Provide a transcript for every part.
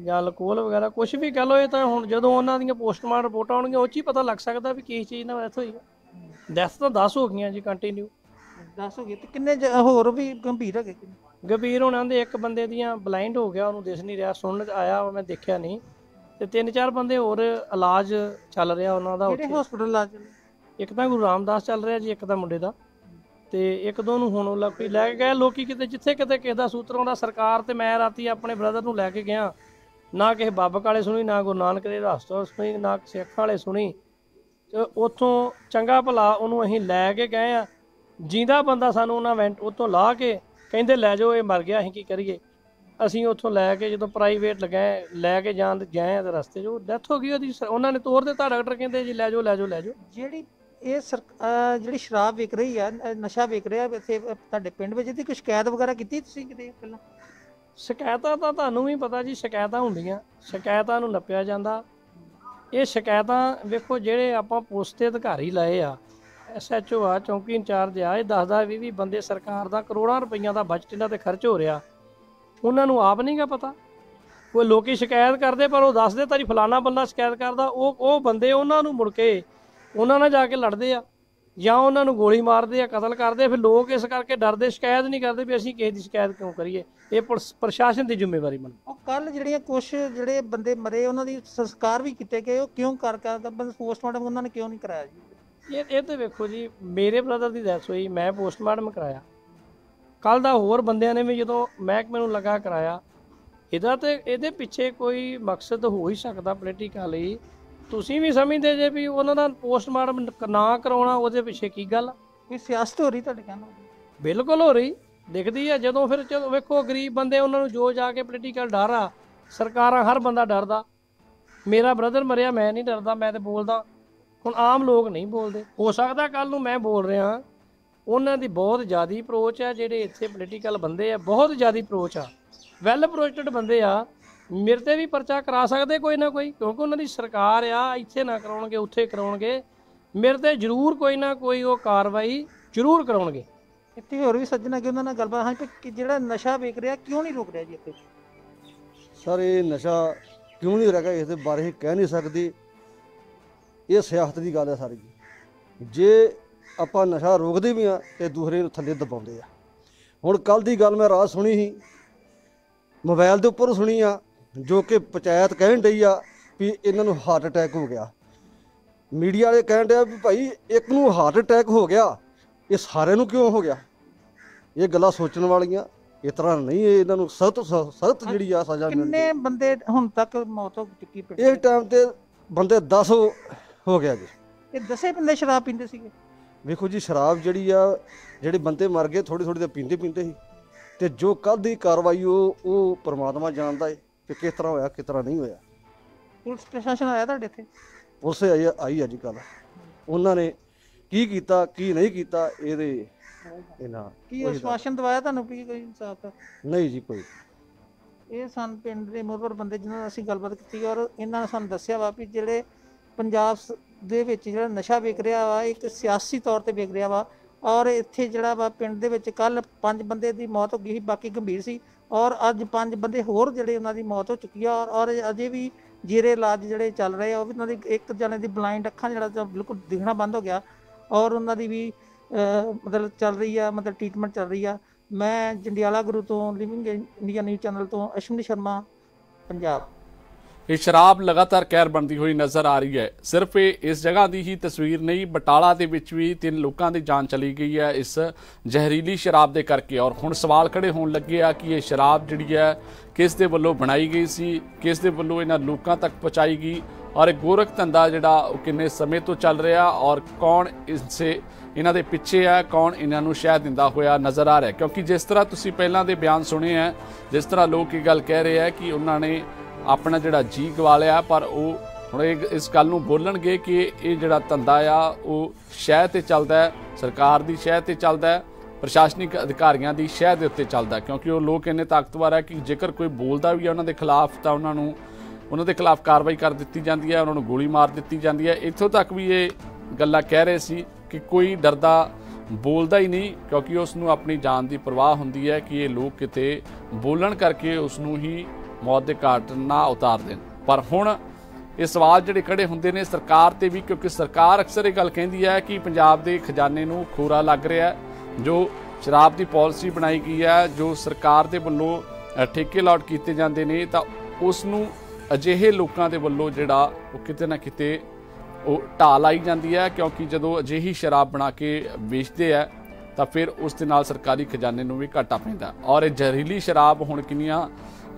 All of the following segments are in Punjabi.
ਜਾਂ ਅਲਕੋਹਲ ਵਗੈਰਾ ਕੁਛ ਵੀ ਕਹ लो। ਇਹ ਤਾਂ ਹੁਣ ਜਦੋਂ ਉਹਨਾਂ ਦੀਆਂ ਪੋਸਟਮਾਰਟਮ ਰਿਪੋਰਟਾਂ ਆਉਣਗੀਆਂ ਉਹ 'ਚ ਹੀ ਪਤਾ ਲੱਗ ਸਕਦਾ ਵੀ ਕਿਸ ਚੀਜ਼ ਨਾਲ ਡੈਥ ਹੋਈ ਆ। ਡੈਥ ਤਾਂ 10 ਹੋ ਗਈਆਂ ਜੀ ਕੰਟੀਨਿਊ। 10 ਹੋ ਗਏ ਤੇ ਕਿੰਨੇ ਹੋਰ ਵੀ ਗੰਭੀਰ ਹੈਗੇ? ਗੰਭੀਰ ਹੋਣਾ ਦੇ ਇੱਕ ਬੰਦੇ ਦੀਆਂ ਬਲਾਈਂਡ ਹੋ ਗਿਆ, ਉਹਨੂੰ ਦਿਸ ਨਹੀਂ ਰਿਹਾ, ਸੁਣਨ ਆਇਆ, ਮੈਂ ਦੇਖਿਆ ਨਹੀਂ। ਤੇ 3-4 ਬੰਦੇ ਹੋਰ ਇਲਾਜ ਚੱਲ ਰਿਹਾ ਉਹਨਾਂ ਦਾ। ਕਿਹੜੇ ਹਸਪੀਟਲ ਇਲਾਜ? ਇੱਕ ਤਾਂ ਗੁਰੂ ਰਾਮਦਾਸ ਚੱਲ ਰਿਹਾ ਜੀ, ਇੱਕ ਤਾਂ ਮੁੰਡੇ ਦਾ, ਤੇ ਇੱਕ ਦੋ ਨੂੰ ਹੁਣ ਲੱਪੀ ਲੈ ਕੇ ਗਏ ਲੋਕੀ ਕਿਤੇ ਜਿੱਥੇ ਕਿਤੇ ਕਿਸੇ ਦਾ ਸੂਤਰਾਂ ਦਾ ਸਰਕਾਰ। ਤੇ ਮੈਂ ਰਾਤੀ ਆਪਣੇ ਬ੍ਰਦਰ ਨੂੰ ਲੈ ਕੇ ਗਿਆ, ਨਾ ਕਿਸੇ ਬਾਬਕ ਵਾਲੇ ਸੁਣੀ, ਨਾ ਗੁਰੂ ਨਾਨਕ ਦੇ ਹਸਪਤਾਲ ਸੁਣੀ, ਨਾ ਸਿੱਖਾਂ ਵਾਲੇ ਸੁਣੀ। ਤੇ ਉੱਥੋਂ ਚੰਗਾ ਭਲਾ ਉਹਨੂੰ ਅਸੀਂ ਲੈ ਕੇ ਗਏ ਆ। ਜਿੰਦਾ ਬੰਦਾ ਸਾਨੂੰ ਉਹਨਾਂ ਉੱਥੋਂ ਲਾਹ ਕੇ ਕਹਿੰਦੇ ਲੈ ਜਾਓ, ਇਹ ਮਰ ਗਿਆ, ਅਸੀਂ ਕੀ ਕਰੀਏ। ਅਸੀਂ ਉੱਥੋਂ ਲੈ ਕੇ ਜਦੋਂ ਪ੍ਰਾਈਵੇਟ ਲਗਾਏ ਲੈ ਕੇ ਜਾਣ ਗਏ ਆ ਤੇ ਰਸਤੇ 'ਚ ਉਹ ਡੈਥ ਹੋ ਗਈ ਉਹਦੀ। ਉਹਨਾਂ ਨੇ ਤੋਰ ਦਿੱਤਾ, ਡਾਕਟਰ ਕਹਿੰਦੇ ਜੀ ਲੈ ਜਾਓ ਲੈ ਜਾਓ ਲੈ ਜਾਓ। ਜਿਹੜੀ ਇਹ ਜਿਹੜੀ ਸ਼ਰਾਬ ਵਿਕ ਰਹੀ ਆ, ਨਸ਼ਾ ਵਿਕ ਰਿਹਾ ਇੱਥੇ ਤੁਹਾਡੇ ਪਿੰਡ ਵਿੱਚ, ਇਹਦੀ ਕੋਈ ਸ਼ਿਕਾਇਤ ਵਗੈਰਾ ਕੀਤੀ ਤੁਸੀਂ ਕਿਤੇ ਪਹਿਲਾਂ? ਸ਼ਿਕਾਇਤਾਂ ਤਾਂ ਤੁਹਾਨੂੰ ਵੀ ਪਤਾ ਜੀ, ਸ਼ਿਕਾਇਤਾਂ ਹੁੰਦੀਆਂ, ਸ਼ਿਕਾਇਤਾਂ ਨੂੰ ਨੱਪਿਆ ਜਾਂਦਾ। ਇਹ ਸ਼ਿਕਾਇਤਾਂ ਵੇਖੋ ਜਿਹੜੇ ਆਪਾਂ ਪੁਲਿਸ ਦੇ ਅਧਿਕਾਰੀ ਲਾਏ ਆ, SHO ਆ, ਚੌਂਕੀ ਇੰਚਾਰਜ ਆ, ਇਹ 10-20 ਬੰਦੇ ਸਰਕਾਰ ਦਾ ਕਰੋੜਾਂ ਰੁਪਈਆਂ ਦਾ ਬਜਟ ਇਹਨਾਂ 'ਤੇ ਖਰਚ ਹੋ ਰਿਹਾ। ਉਹਨਾਂ ਨੂੰ ਆਪ ਨਹੀਂ ਗਾ ਪਤਾ। ਕੋਈ ਲੋਕੀ ਸ਼ਿਕਾਇਤ ਕਰਦੇ ਪਰ ਉਹ ਦੱਸਦੇ ਤਾਂ ਜੀ ਫਲਾਣਾ ਬੰਦਾ ਸ਼ਿਕਾਇਤ ਕਰਦਾ। ਉਹ ਬੰਦੇ ਉਹਨਾਂ ਨੂੰ ਮੁੜ ਕੇ ਉਹਨਾਂ ਨਾਲ ਜਾ ਕੇ ਲੜਦੇ ਆ ਜਾਂ ਉਹਨਾਂ ਨੂੰ ਗੋਲੀ ਮਾਰਦੇ ਆ, ਕਤਲ ਕਰਦੇ। ਫਿਰ ਲੋਕ ਇਸ ਕਰਕੇ ਡਰਦੇ ਸ਼ਿਕਾਇਤ ਨਹੀਂ ਕਰਦੇ ਵੀ ਅਸੀਂ ਕਿਸੇ ਦੀ ਸ਼ਿਕਾਇਤ ਕਿਉਂ ਕਰੀਏ। ਇਹ ਪ੍ਰਸ਼ਾਸਨ ਦੀ ਜ਼ਿੰਮੇਵਾਰੀ ਬਣ। ਉਹ ਕੱਲ ਜਿਹੜੀਆਂ ਕੁਛ ਜਿਹੜੇ ਬੰਦੇ ਮਰੇ ਉਹਨਾਂ ਦੀ ਸੰਸਕਾਰ ਵੀ ਕੀਤੇ ਗਏ, ਉਹ ਕਿਉਂ ਕਰ ਪੋਸਟਮਾਰਟਮ ਉਹਨਾਂ ਨੇ ਕਿਉਂ ਨਹੀਂ ਕਰਾਇਆ ਜੀ? ਇਹ ਤਾਂ ਵੇਖੋ ਜੀ, ਮੇਰੇ ਬ੍ਰਦਰ ਦੀ ਡੈਥ ਹੋਈ, ਮੈਂ ਪੋਸਟਮਾਰਟਮ ਕਰਾਇਆ। ਕੱਲ ਦਾ ਹੋਰ ਬੰਦਿਆਂ ਨੇ ਵੀ ਜਦੋਂ ਮਹਿਕਮੇ ਨੂੰ ਲਗਾ ਕਰਾਇਆ। ਇਹਦੇ ਪਿੱਛੇ ਕੋਈ ਮਕਸਦ ਹੋ ਹੀ ਸਕਦਾ ਪੋਲੀਟੀਕਲੀ। ਤੁਸੀਂ ਵੀ ਸਮਝਦੇ ਜੇ ਵੀ ਉਹਨਾਂ ਦਾ ਪੋਸਟਮਾਰਟਮ ਨਾ ਕਰਾਉਣਾ ਉਹਦੇ ਪਿੱਛੇ ਕੀ ਗੱਲ ਆ? ਕੋਈ ਸਿਆਸਤ ਹੋ ਰਹੀ ਤੁਹਾਡੇ ਕਹਿਣ? ਬਿਲਕੁਲ ਹੋ ਰਹੀ ਦਿਖਦੀ ਆ। ਜਦੋਂ ਫਿਰ ਚਲੋ ਵੇਖੋ ਗਰੀਬ ਬੰਦੇ ਉਹਨਾਂ ਨੂੰ ਜੋ ਜਾ ਕੇ ਪੋਲੀਟੀਕਲ ਡਰ ਆ, ਸਰਕਾਰਾਂ ਹਰ ਬੰਦਾ ਡਰਦਾ। ਮੇਰਾ ਬ੍ਰਦਰ ਮਰਿਆ, ਮੈਂ ਨਹੀਂ ਡਰਦਾ, ਮੈਂ ਤਾਂ ਬੋਲਦਾ। ਹੁਣ ਆਮ ਲੋਕ ਨਹੀਂ ਬੋਲਦੇ। ਹੋ ਸਕਦਾ ਕੱਲ ਨੂੰ ਮੈਂ ਬੋਲ ਰਿਹਾ, ਉਹਨਾਂ ਦੀ ਬਹੁਤ ਜ਼ਿਆਦਾ ਅਪਰੋਚ ਆ। ਜਿਹੜੇ ਇੱਥੇ ਪੋਲੀਟੀਕਲ ਬੰਦੇ ਆ ਬਹੁਤ ਜ਼ਿਆਦਾ ਅਪਰੋਚ ਆ, ਵੈਲ ਅਪਰੋਚਡ ਬੰਦੇ ਆ। ਮੇਰੇ ਤੇ ਵੀ ਪਰਚਾ ਕਰਾ ਸਕਦੇ ਕੋਈ ਨਾ ਕੋਈ, ਕਿਉਂਕਿ ਉਹਨਾਂ ਦੀ ਸਰਕਾਰ ਆ। ਇੱਥੇ ਨਾ ਕਰਾਉਣਗੇ ਉੱਥੇ ਕਰਾਉਣਗੇ, ਮੇਰੇ ਤੇ ਜ਼ਰੂਰ ਕੋਈ ਨਾ ਕੋਈ ਉਹ ਕਾਰਵਾਈ ਜ਼ਰੂਰ ਕਰਾਉਣਗੇ। ਇੱਥੇ ਹੋਰ ਵੀ ਸੱਜਣ ਹੈਗੇ, ਉਹਨਾਂ ਨਾਲ ਗੱਲਬਾਤ। ਹਾਂ ਕਿ ਜਿਹੜਾ ਨਸ਼ਾ ਵਿਕ ਰਿਹਾ ਕਿਉਂ ਨਹੀਂ ਰੁਕ ਰਿਹਾ ਜੀ ਇੱਥੇ? ਸਰ ਇਹ ਨਸ਼ਾ ਕਿਉਂ ਨਹੀਂ ਰਿਹਾ ਇਸ ਦੇ ਬਾਰੇ ਅਸੀਂ ਕਹਿ ਨਹੀਂ ਸਕਦੇ। ਇਹ ਸਿਆਸਤ ਦੀ ਗੱਲ ਹੈ ਸਾਰੀ। ਜੇ ਆਪਾਂ ਨਸ਼ਾ ਰੋਕਦੇ ਵੀ ਆ ਤੇ ਦੂਸਰੇ ਨੂੰ ਥੱਲੇ ਦਬਾਉਂਦੇ ਆ। ਹੁਣ ਕੱਲ ਦੀ ਗੱਲ ਮੈਂ ਰਾਤ ਸੁਣੀ ਸੀ, ਮੋਬਾਈਲ ਦੇ ਉੱਪਰ ਸੁਣੀ ਆ, ਜੋ ਕਿ ਪੰਚਾਇਤ ਕਹਿਣ ਡਈ ਆ ਵੀ ਇਹਨਾਂ ਨੂੰ ਹਾਰਟ ਅਟੈਕ ਹੋ ਗਿਆ। ਮੀਡੀਆ ਵਾਲੇ ਕਹਿਣ ਡਿਆ ਵੀ ਭਾਈ ਇੱਕ ਨੂੰ ਹਾਰਟ ਅਟੈਕ ਹੋ ਗਿਆ, ਇਹ ਸਾਰਿਆਂ ਨੂੰ ਕਿਉਂ ਹੋ ਗਿਆ? ਇਹ ਗੱਲਾਂ ਸੋਚਣ ਵਾਲੀਆਂ। ਇਸ ਤਰ੍ਹਾਂ ਨਹੀਂ, ਇਹਨਾਂ ਨੂੰ ਸਖਤ ਜਿਹੜੀ ਆ ਸਜ਼ਾ ਮਿਲਣੀ। ਕਿੰਨੇ ਬੰਦੇ ਹੁਣ ਤੱਕ ਮੌਤ ਹੋ ਚੁੱਕੀ? ਇਸ ਟਾਈਮ ਤੇ ਬੰਦੇ 10 ਹੋ ਗਿਆ ਜੀ। ਇਹ 10 ਬੰਦੇ ਸ਼ਰਾਬ ਪੀਂਦੇ ਸੀਗੇ? ਵੇਖੋ ਜੀ, ਸ਼ਰਾਬ ਜਿਹੜੀ ਆ, ਜਿਹੜੇ ਬੰਦੇ ਮਰ ਗਏ ਥੋੜੀ ਥੋੜੀ ਤਾਂ ਪੀਂਦੇ ਸੀ। ਤੇ ਜੋ ਕੱਲ ਦੀ ਕਾਰਵਾਈ ਉਹ ਪਰਮਾਤਮਾ ਜਾਣਦਾ ਹੈ ਕਿ ਕਿਸ ਤਰ੍ਹਾਂ ਹੋਇਆ, ਕਿਸ ਤਰ੍ਹਾਂ ਨਹੀਂ ਹੋਇਆ। ਪੁਲਿਸ ਪ੍ਰਸ਼ਾਸਨ ਆਇਆ ਤੁਹਾਡੇ ਇੱਥੇ? ਪੁਲਿਸ ਆਈ ਅੱਜ ਕੱਲ੍ਹ। ਉਹਨਾਂ ਨੇ ਕੀ ਕੀਤਾ ਕੀ ਨਹੀਂ ਕੀਤਾ ਇਹਦੇ ਇਹਨਾਂ ਕੀ ਆਸ਼ਵਾਸਨ ਦਵਾਇਆ ਤੁਹਾਨੂੰ ਵੀ ਕੋਈ ਇਨਸਾਫ ਦਾ? ਨਹੀਂ ਜੀ ਕੋਈ। ਇਹ ਸਾਨੂੰ ਪਿੰਡ ਦੇ ਮੋਹਤਬਰ ਬੰਦੇ ਜਿਨ੍ਹਾਂ ਨਾਲ ਅਸੀਂ ਗੱਲਬਾਤ ਕੀਤੀ, ਔਰ ਇਹਨਾਂ ਨੇ ਸਾਨੂੰ ਦੱਸਿਆ ਵਾ ਵੀ ਜਿਹੜੇ ਪੰਜਾਬ ਦੇ ਵਿੱਚ ਜਿਹੜਾ ਨਸ਼ਾ ਵਿਕ ਰਿਹਾ ਵਾ, ਇੱਕ ਸਿਆਸੀ ਤੌਰ ਤੇ ਵਿਕ ਰਿਹਾ ਵਾ। ਔਰ ਇੱਥੇ ਜਿਹੜਾ ਵਾ ਪਿੰਡ ਦੇ ਵਿੱਚ ਕੱਲ 5 ਬੰਦੇ ਦੀ ਮੌਤ ਹੋ ਗਈ ਸੀ, ਬਾਕੀ ਗੰਭੀਰ ਸੀ। ਔਰ ਅੱਜ 5 ਬੰਦੇ ਹੋਰ ਜਿਹੜੇ ਉਹਨਾਂ ਦੀ ਮੌਤ ਹੋ ਚੁੱਕੀ ਆ। ਔਰ ਅਜੇ ਵੀ ਜੀਰੇ ਇਲਾਜ ਜਿਹੜੇ ਚੱਲ ਰਹੇ ਆ, ਉਹ ਵੀ ਉਹਨਾਂ ਦੀ ਇੱਕ ਜਣੇ ਦੀ ਬਲਾਈਂਡ ਅੱਖਾਂ ਜਿਹੜਾ ਬਿਲਕੁਲ ਦਿਖਣਾ ਬੰਦ ਹੋ ਗਿਆ। ਔਰ ਉਹਨਾਂ ਦੀ ਵੀ ਮਤਲਬ ਚੱਲ ਰਹੀ ਆ, ਮਤਲਬ ਟ੍ਰੀਟਮੈਂਟ ਚੱਲ ਰਹੀ ਆ। ਮੈਂ ਜੰਡਿਆਲਾ ਗੁਰੂ ਤੋਂ, ਲਿਵਿੰਗ ਇੰਡੀਆ ਨਿਊਜ਼ ਚੈਨਲ ਤੋਂ ਅਸ਼ਵਨੀ ਸ਼ਰਮਾ, ਪੰਜਾਬ। ਇਹ ਸ਼ਰਾਬ ਲਗਾਤਾਰ ਕਹਿਰ ਬਣਦੀ ਹੋਈ ਨਜ਼ਰ ਆ ਰਹੀ ਹੈ। ਸਿਰਫ ਇਸ ਜਗ੍ਹਾ ਦੀ ਹੀ ਤਸਵੀਰ ਨਹੀਂ, ਬਟਾਲਾ ਦੇ ਵਿੱਚ ਵੀ 3 ਲੋਕਾਂ ਦੀ ਜਾਨ ਚਲੀ ਗਈ ਹੈ ਇਸ ਜ਼ਹਿਰੀਲੀ ਸ਼ਰਾਬ ਦੇ ਕਰਕੇ। ਔਰ ਹੁਣ ਸਵਾਲ ਖੜੇ ਹੋਣ ਲੱਗੇ ਆ ਕਿ ਇਹ ਸ਼ਰਾਬ ਜਿਹੜੀ ਹੈ ਕਿਸ ਦੇ ਵੱਲੋਂ ਬਣਾਈ ਗਈ ਸੀ, ਕਿਸ ਦੇ ਵੱਲੋਂ ਇਹਨਾਂ ਲੋਕਾਂ ਤੱਕ ਪਹੁੰਚਾਈ ਗਈ, ਔਰ ਇਹ ਗੋਰਖ ਧੰਦਾ ਜਿਹੜਾ ਉਹ ਕਿੰਨੇ ਸਮੇਂ ਤੋਂ ਚੱਲ ਰਿਹਾ, ਔਰ ਕੌਣ ਇਹਨਾਂ ਦੇ ਪਿੱਛੇ ਹੈ, ਕੌਣ ਇਹਨਾਂ ਨੂੰ ਸ਼ਹਿ ਦਿੰਦਾ ਹੋਇਆ ਨਜ਼ਰ ਆ ਰਿਹਾ। ਕਿਉਂਕਿ ਜਿਸ ਤਰ੍ਹਾਂ ਤੁਸੀਂ ਪਹਿਲਾਂ ਦੇ ਬਿਆਨ ਸੁਣੇ ਹੈ, ਜਿਸ ਤਰ੍ਹਾਂ ਲੋਕ ਇਹ ਗੱਲ ਕਹਿ ਰਹੇ ਹੈ ਕਿ ਉਹਨਾਂ ਨੇ ਆਪਣਾ ਜਿਹੜਾ ਜੀ ਗਵਾ ਲਿਆ, ਪਰ ਉਹ ਹੁਣ ਇਸ ਗੱਲ ਨੂੰ ਬੋਲਣਗੇ ਕਿ ਇਹ ਜਿਹੜਾ ਧੰਦਾ ਆ ਉਹ ਸ਼ਹਿ ਤੇ ਚੱਲਦਾ ਹੈ, ਸਰਕਾਰ ਦੀ ਸ਼ਹਿ ਤੇ ਚੱਲਦਾ ਹੈ, ਪ੍ਰਸ਼ਾਸਨਿਕ ਅਧਿਕਾਰੀਆਂ ਦੀ ਸ਼ਹਿ ਦੇ ਉੱਤੇ ਚੱਲਦਾ। ਕਿਉਂਕਿ ਉਹ ਲੋਕ ਇੰਨੇ ਤਾਕਤਵਰ ਹੈ ਕਿ ਜੇਕਰ ਕੋਈ ਬੋਲਦਾ ਵੀ ਹੈ ਉਹਨਾਂ ਦੇ ਖਿਲਾਫ ਤਾਂ ਉਹਨਾਂ ਦੇ ਖਿਲਾਫ ਕਾਰਵਾਈ ਕਰ ਦਿੱਤੀ ਜਾਂਦੀ ਹੈ, ਉਹਨਾਂ ਨੂੰ ਗੋਲੀ ਮਾਰ ਦਿੱਤੀ ਜਾਂਦੀ ਹੈ। ਇੱਥੋਂ ਤੱਕ ਵੀ ਇਹ ਗੱਲਾਂ ਕਹਿ ਰਹੇ ਸੀ ਕਿ ਕੋਈ ਡਰਦਾ ਬੋਲਦਾ ਹੀ ਨਹੀਂ, ਕਿਉਂਕਿ ਉਸ ਨੂੰ ਆਪਣੀ ਜਾਨ ਦੀ ਪਰਵਾਹ ਹੁੰਦੀ ਹੈ ਕਿ ਇਹ ਲੋਕ ਕਿਤੇ ਬੋਲਣ ਕਰਕੇ ਉਸ ਨੂੰ ਹੀ मौत के घाट ना उतार देन। पर हुण ये सवाल जिहड़े खड़े हुंदे ने सरकार ते भी, क्योंकि सरकार अक्सर ये गल कहंदी है कि पंजाब दे खजाने नूं खोरा लग रहा है। जो शराब की पॉलिसी बनाई गई है, जो सरकार दे वल्लों ठेके लॉट कीते जांदे ने, तां उस नूं अजिहे लोकां दे वल्लों जिहड़ा वो किते ना किते ढाह लाई जाती है, क्योंकि जदों अजिही शराब बना के बेचते हैं तो फिर उस दे नाल सरकारी खजाने नूं भी घाटा पैंदा। और ये जहरीली शराब हुण किन्नियां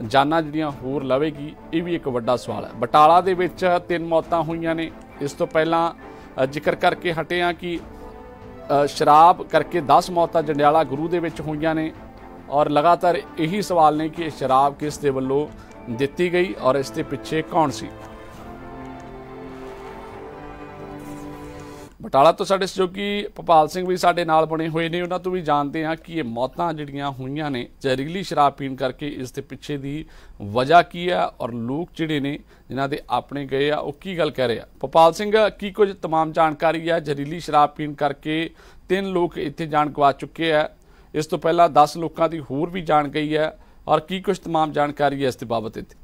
जानां जिहड़ियां होर लवेगी, ये भी एक वड्डा सवाल है। बटाला दे विच 3 मौतां होईयां ने। इस तो पहलां जिक्र करके हटे हां कि शराब करके 10 मौतां जंडियाला गुरू दे विच होईयां ने। और लगातार यही सवाल ने कि शराब किस दे वल्लों दित्ती गई और इस दे पिछे कौन सी। बटाला तो साडे सहयोगी भोपाल सिंह भी साडे नाल बने हुए ने, उन्हां तों भी जानते हैं कि ये मौतां जिहड़ियां होईयां ने जहरीली शराब पीण करके, इस दे पिछे दी वजह की है और लोक जिहड़े ने जिन्हां दे अपने गए आ वो की गल कह रहे हैं। भोपाल सिंह, की कुछ तमाम जानकारी है? जहरीली शराब पीण करके 3 लोग इत्थे जान गवा चुके हैं, इस तो पहला 10 लोगों की होर भी जान गई है, और की कुछ तमाम जानकारी है इस बाबत इत्थे?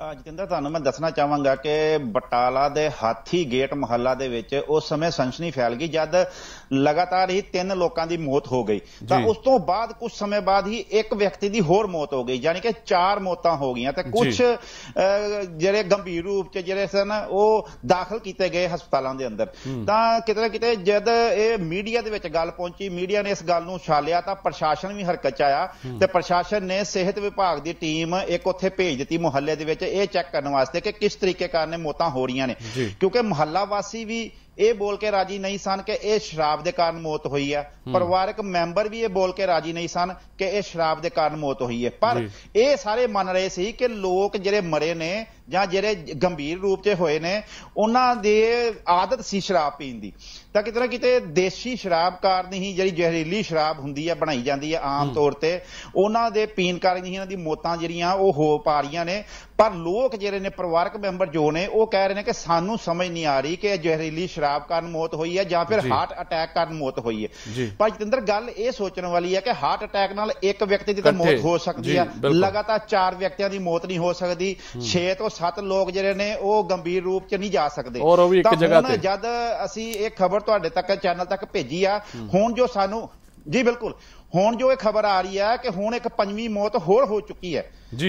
जतिंदर, तुहानूं मैं दसना चाहांगा कि बटाला दे हाथी गेट मुहल्ला दे विच उस समय सनसनी फैल गई जद लगातार ही 3 लोगों की मौत हो गई। तो उस तो बाद कुछ समय बाद ही एक व्यक्ति की होर मौत हो गई, यानी कि 4 मौतां हो गई। तो कुछ जिहड़े गंभीर रूप च जिहड़े सन वो दाखिल किए गए हस्पतालों के अंदर। तो किते ना किते जद ये मीडिया दे विच गल पहुंची, मीडिया ने इस गल नूं छालिया, तो प्रशासन भी हरकत च आया ते प्रशासन ने सेहत विभाग की टीम एक उत्थे भेज दित्ती मुहल्ले दे विच ये चेक करने वास्ते कि किस तरीके कारण मौतां हो रही ने। क्योंकि मुहल्ला वासी भी ये बोल के राजी नहीं सन कि यह शराब के कारण मौत हुई है, परिवारक मैंबर भी ये बोल के राजी नहीं सन कि यह शराब के कारण मौत हुई है। पर ये सारे मन रहे सी कि लोग जिहड़े मरे ने ਜਾਂ ਜਿਹੜੇ ਗੰਭੀਰ रूप से होए ने उन्हां दे आदत सी शराब पीण दी। ਤਾਂ ਕਿਤੇ ਨਾ ਕਿਤੇ ਦੇਸੀ ਸ਼ਰਾਬ ਕਾਰਨ ਹੀ ਜਿਹੜੀ ਜ਼ਹਿਰੀਲੀ ਸ਼ਰਾਬ ਹੁੰਦੀ ਹੈ ਬਣਾਈ ਜਾਂਦੀ ਹੈ ਆਮ ਤੌਰ ਤੇ, ਉਹਨਾਂ ਦੇ ਪੀਣ ਕਾਰਨ ਹੀ ਇਹਨਾਂ ਦੀ ਮੌਤਾਂ ਜਿਹੜੀਆਂ ਉਹ ਹੋ ਪਾ ਰਹੀਆਂ ਨੇ। ਪਰ ਲੋਕ ਜਿਹੜੇ ਨੇ ਪਰਿਵਾਰਕ ਮੈਂਬਰ ਜੋ ਨੇ ਉਹ ਕਹਿ ਰਹੇ ਨੇ ਕਿ ਸਾਨੂੰ ਸਮਝ ਨਹੀਂ ਆ ਰਹੀ ਕਿ ਜ਼ਹਿਰੀਲੀ ਸ਼ਰਾਬ ਕਾਰਨ ਮੌਤ ਹੋਈ ਹੈ ਜਾਂ ਫਿਰ ਹਾਰਟ ਅਟੈਕ ਕਾਰਨ ਮੌਤ ਹੋਈ ਹੈ। ਪਰ ਜਤਿੰਦਰ, ਗੱਲ ਇਹ ਸੋਚਣ ਵਾਲੀ ਹੈ ਕਿ ਹਾਰਟ ਅਟੈਕ ਨਾਲ ਇੱਕ ਵਿਅਕਤੀ ਦੀ ਤਾਂ ਮੌਤ ਹੋ ਸਕਦੀ ਹੈ, ਲਗਾਤਾਰ 4 ਵਿਅਕਤੀਆਂ ਦੀ ਮੌਤ ਨਹੀਂ ਹੋ ਸਕਦੀ, 6 ਤੋਂ 7 ਲੋਕ ਜਿਹੜੇ ਨੇ ਉਹ ਗੰਭੀਰ ਰੂਪ ਚ ਨਹੀਂ ਜਾ ਸਕਦੇ। ਤਾਂ ਹੁਣ ਜਦ ਅਸੀਂ ਇਹ ਖਬਰ ਤੁਹਾਡੇ ਤੱਕ ਚੈਨਲ ਤੱਕ ਭੇਜੀ ਆ, ਹੁਣ ਜੋ ਸਾਨੂੰ ਜੀ ਬਿਲਕੁਲ ਹੁਣ ਜੋ ਇਹ ਖਬਰ ਆ ਰਹੀ ਹੈ ਕਿ ਹੁਣ ਇੱਕ 5ਵੀਂ ਮੌਤ ਹੋਰ ਹੋ ਚੁੱਕੀ ਹੈ,